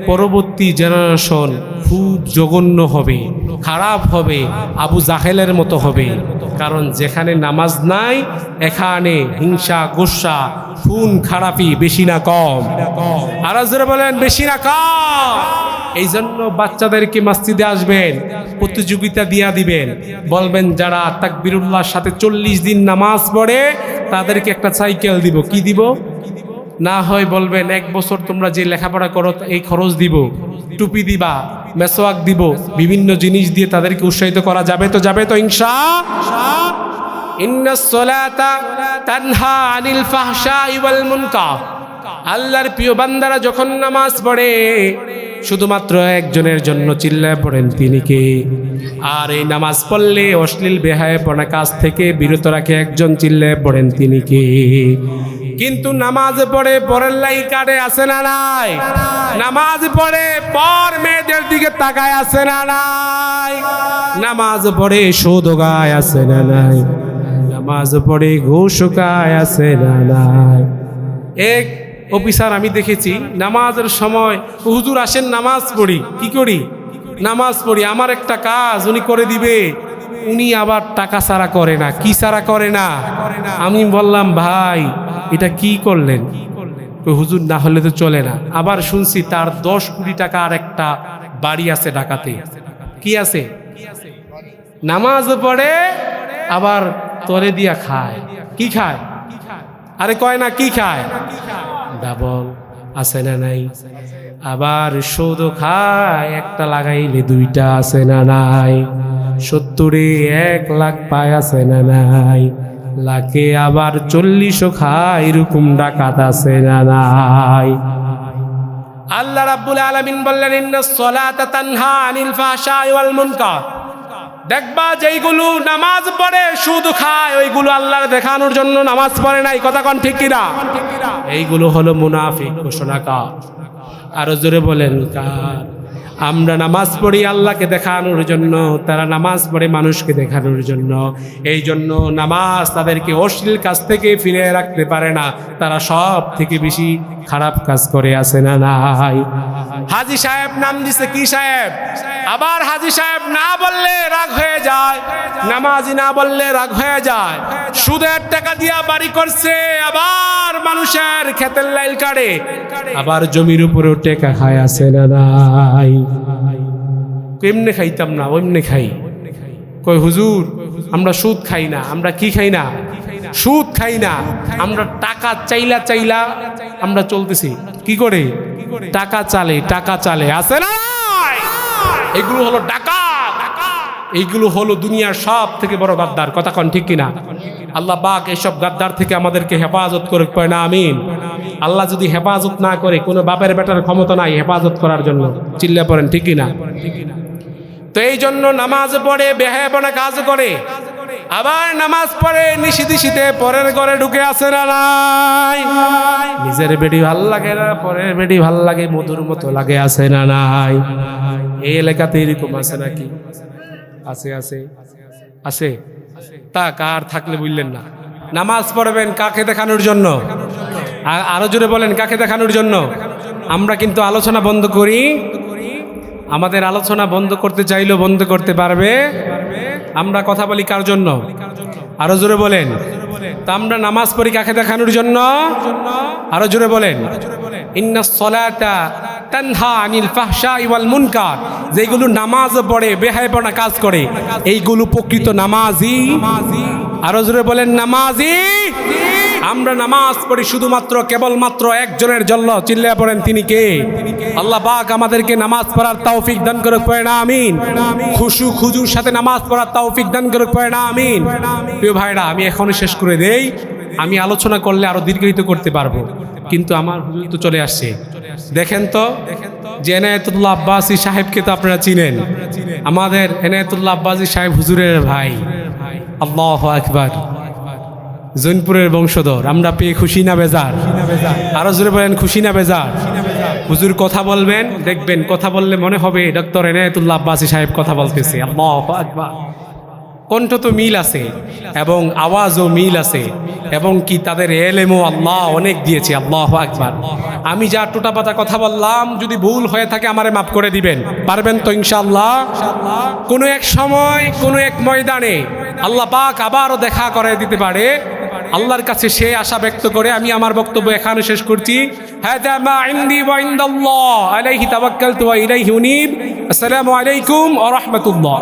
পরবর্তী জেনারেশন খুব জঘন্য হবে, খারাপ হবে, আবু জাহেলের মতো হবে। কারণ যেখানে নামাজ নাই এখানে হিংসা, গোসা, খুন খারাপি বেশি না কম? আর জোরে বলেন বেশি না কম? এই জন্য বাচ্চাদেরকে মসজিদে আসবেন, প্রতিযোগিতা দিয়া দিবেন। বলবেন যারা তাকবীরুল্লাহর সাথে 40 দিন নামাজ পড়ে তাদেরকে একটা সাইকেল দিব। কি দিব? না হয় বলবেন 1 বছর তোমরা যে লেখাপড়া করো এই খরচ দিব, টুপি দিবা, মেসওয়াক দিব, বিভিন্ন জিনিস দিয়ে তাদেরকে উৎসাহিত করা যাবে তো? যাবে তো ইনশাআল্লাহ। ইন্নাস সালাতা তানহা আনিল ফাহশাই ওয়াল মুনকার। আল্লাহর প্রিয় বান্দারা যখন নামাজ পড়ে শুধুমাত্র একজনের জন্য। চিল্লায় পড়েন তিনি কে? আর এই নামাজ পড়লে অশ্লীল বেহায়াপনা কাজ থেকে বিরত রাখে একজন। চিল্লায় পড়েন তিনি কে? কিন্তু নামাজ পড়ে পরের লাই কাটে। আছে না নাই? নামাজ পড়ে পর মেয়েদের দিকে তাকায়। আছে না নাই? নামাজ পড়ে সুদ গায়। আছে না নাই? নামাজ পড়ে ঘুষ খায়। আছে না নাই? এক অফিসার আমি দেখেছি নামাজের সময়, হুজুর আসেন নামাজ পড়ি। কি করি? নামাজ পড়ি, আমার একটা কাজ উনি করে দিবে। উনি আবার টাকা ছাড়া করে না। কি ছাড়া করে না? আমি বললাম ভাই এটা কি করলেন? হুজুর না হলে তো চলে না। আবার শুনছি তার 10 কোটি টাকা আর একটা বাড়ি আছে ঢাকাতে। কি আছে? নামাজ পড়ে আবার তলে দিয়া খায়। কি খায়? আরে কয় না কি খায়, ডাবল আছে না নাই। আবার সুদও খায়, একটা লাগাইলে দুইটা আছে না নাই। 70-এ 1 লাখ পায় আছে না নাই। লাখে আবার 40ও খায়, এরকম ডাকাত আছে না নাই। আল্লাহ রাব্বুল আলামিন বললেন ইন্নাস সালাতা তানহা আনিল ফাহশাই ওয়াল মুনকার। দেখবা যেইগুলো নামাজ পড়ে সুদ খায়, ওইগুলো আল্লাহর দেখানোর জন্য নামাজ পড়ে নাই। কথা কোন ঠিক কিনা? এইগুলো হলো মুনাফিক ঘোষণাকার। আরো জোরে বলেন কার? আমরা নামাজ পড়ি আল্লাহকে দেখানোর জন্য, তারা নামাজ পড়ে মানুষকে দেখানোর জন্য। এই জন্য নামাজ তাদেরকে অশ্লীল কাজ থেকে ফিরে রাখতে পারে না। তারা সব থেকে বেশি খারাপ কাজ করে আছে না নাই। হাজী সাহেব নাম দিছে কি সাহেব, আবার হাজী সাহেব না বললে রাগ হয়ে যায়, নামাজি না বললে রাগ হয়ে যায়। সুদের টাকা দিয়া বাড়ি করছে, আবার মানুষের ক্ষেতের লাইল কাটে, আবার জমির উপরেও টেকা খায় আছে না নাই। কেমনে খাইতাম না, ওইমনে খাই। কই হুজুর আমরা সুদ খাই না। আমরা কি খাই না? সুদ খাই না। আমরা টাকা চাইলা চাইলা আমরা চলতেছি। কি করে? টাকা চালে, টাকা চালে আছে না নাই? এগুলো হলো ডাকাত, এইগুলো হলো দুনিয়ার সব থেকে বড় গাদ্দার। কথা কন ঠিক কিনা? আল্লাহ পাক এইসব গাদ্দার থেকে আমাদেরকে হেফাজত করে, কয় না আমিন। আল্লাহ যদি হেফাজত না করে, কোনো বাপের বেটার ক্ষমতা নাই হেফাজত করার জন্য। চিল্লা পড়েন ঠিক কিনা? তো এই জন্য নামাজ পড়ে বেহায়াপনা কাজ করে, আবার নামাজ পড়ে নিশিদিশিতে পরের ঘরে ঢুকে আসে না নাই। নিজের বেডি ভাল লাগে না, পরের বেডি ভাল লাগে, মধুর মতো লাগে আছে না নাই। এই এলাকাতে এরকম আছে নাকি? আছে আছে আছে। তা কার থাকলে বললেন না। নামাজ পড়বেন কাকে দেখানোর জন্য? আরো জোরে বলেন কাকে দেখানোর জন্য? আমরা কিন্তু আলোচনা বন্ধ করি। আমাদের আলোচনা বন্ধ করতে চাইলেও বন্ধ করতে পারবে। আমরা কথা বলি কার জন্য? আরো জোরে বলেন। তা আমরা নামাজ পড়ি কাকে দেখানোর জন্য? আরো জোরে বলেন। ইন্নাস সালাতা তানহা আনিল ফাহশাই ওয়াল মুনকার। যেগুলো নামাজ পড়ে বেহায়াপনা কাজ করে, এইগুলো প্রকৃত নামাজি। আরো জোরে বলেন নামাজি। আমরা নামাজ পড়ি শুধুমাত্র কেবলমাত্র একজনের জন্য। চিল্লায়া পড়েন তিনি কে? আল্লাহ পাক আমাদেরকে নামাজ পড়ার তৌফিক দান করুক, পড়ে না আমিন। খুশু খুজুর সাথে নামাজ পড়ার তৌফিক দান করুক, পড়ে না আমিন। প্রিয় ভাইরা, আমি এখনই শেষ করে দেই। আমি আলোচনা করলে আরো দীর্ঘায়িত করতে পারবো, কিন্তু আমার হুজুর তো চলে আসছে। দেখেন তো, যে এনায়েতুল্লাহ আব্বাসী সাহেবকে তো আপনারা চিনেন, আমাদের এনায়েতুল্লাহ আব্বাসী সাহেব হুজুরের ভাই। আল্লাহু আকবার। জৈনপুরের বংশধর। আমরা পেয়ে খুশি না বেজার? আরো জোরে বলেন খুশি না বেজার? হুজুর কথা বলবেন, দেখবেন কথা বললে মনে হবে ডক্টর এনায়েতুল্লাহ আব্বাসী সাহেব কথা বলতেছে। আল্লাহু আকবার। কণ্ঠ তো মিল আছে এবং আওয়াজও মিল আছে, এবং কি তাদের এলেমও আল্লাহ অনেক দিয়েছে। আল্লাহু আকবার। আমি যা টোটাপাতা কথা বললাম, যদি ভুল হয়ে থাকে আমারে মাফ করে দিবেন। পারবেন তো ইনশাআল্লাহ? কোনো এক সময় কোনো এক ময়দানে আল্লাহ পাক আবারও দেখা করে দিতে পারে। আল্লাহর কাছে সে আশা ব্যক্ত করে আমি আমার বক্তব্য এখানে শেষ করছি। হাযা মা ইনদি ওয়া ইনদাল্লাহ আলাইহি তাওয়াক্কালতু ওয়া ইলাইহি উনীব। আসসালামু আলাইকুম ওয়া রাহমাতুল্লাহ।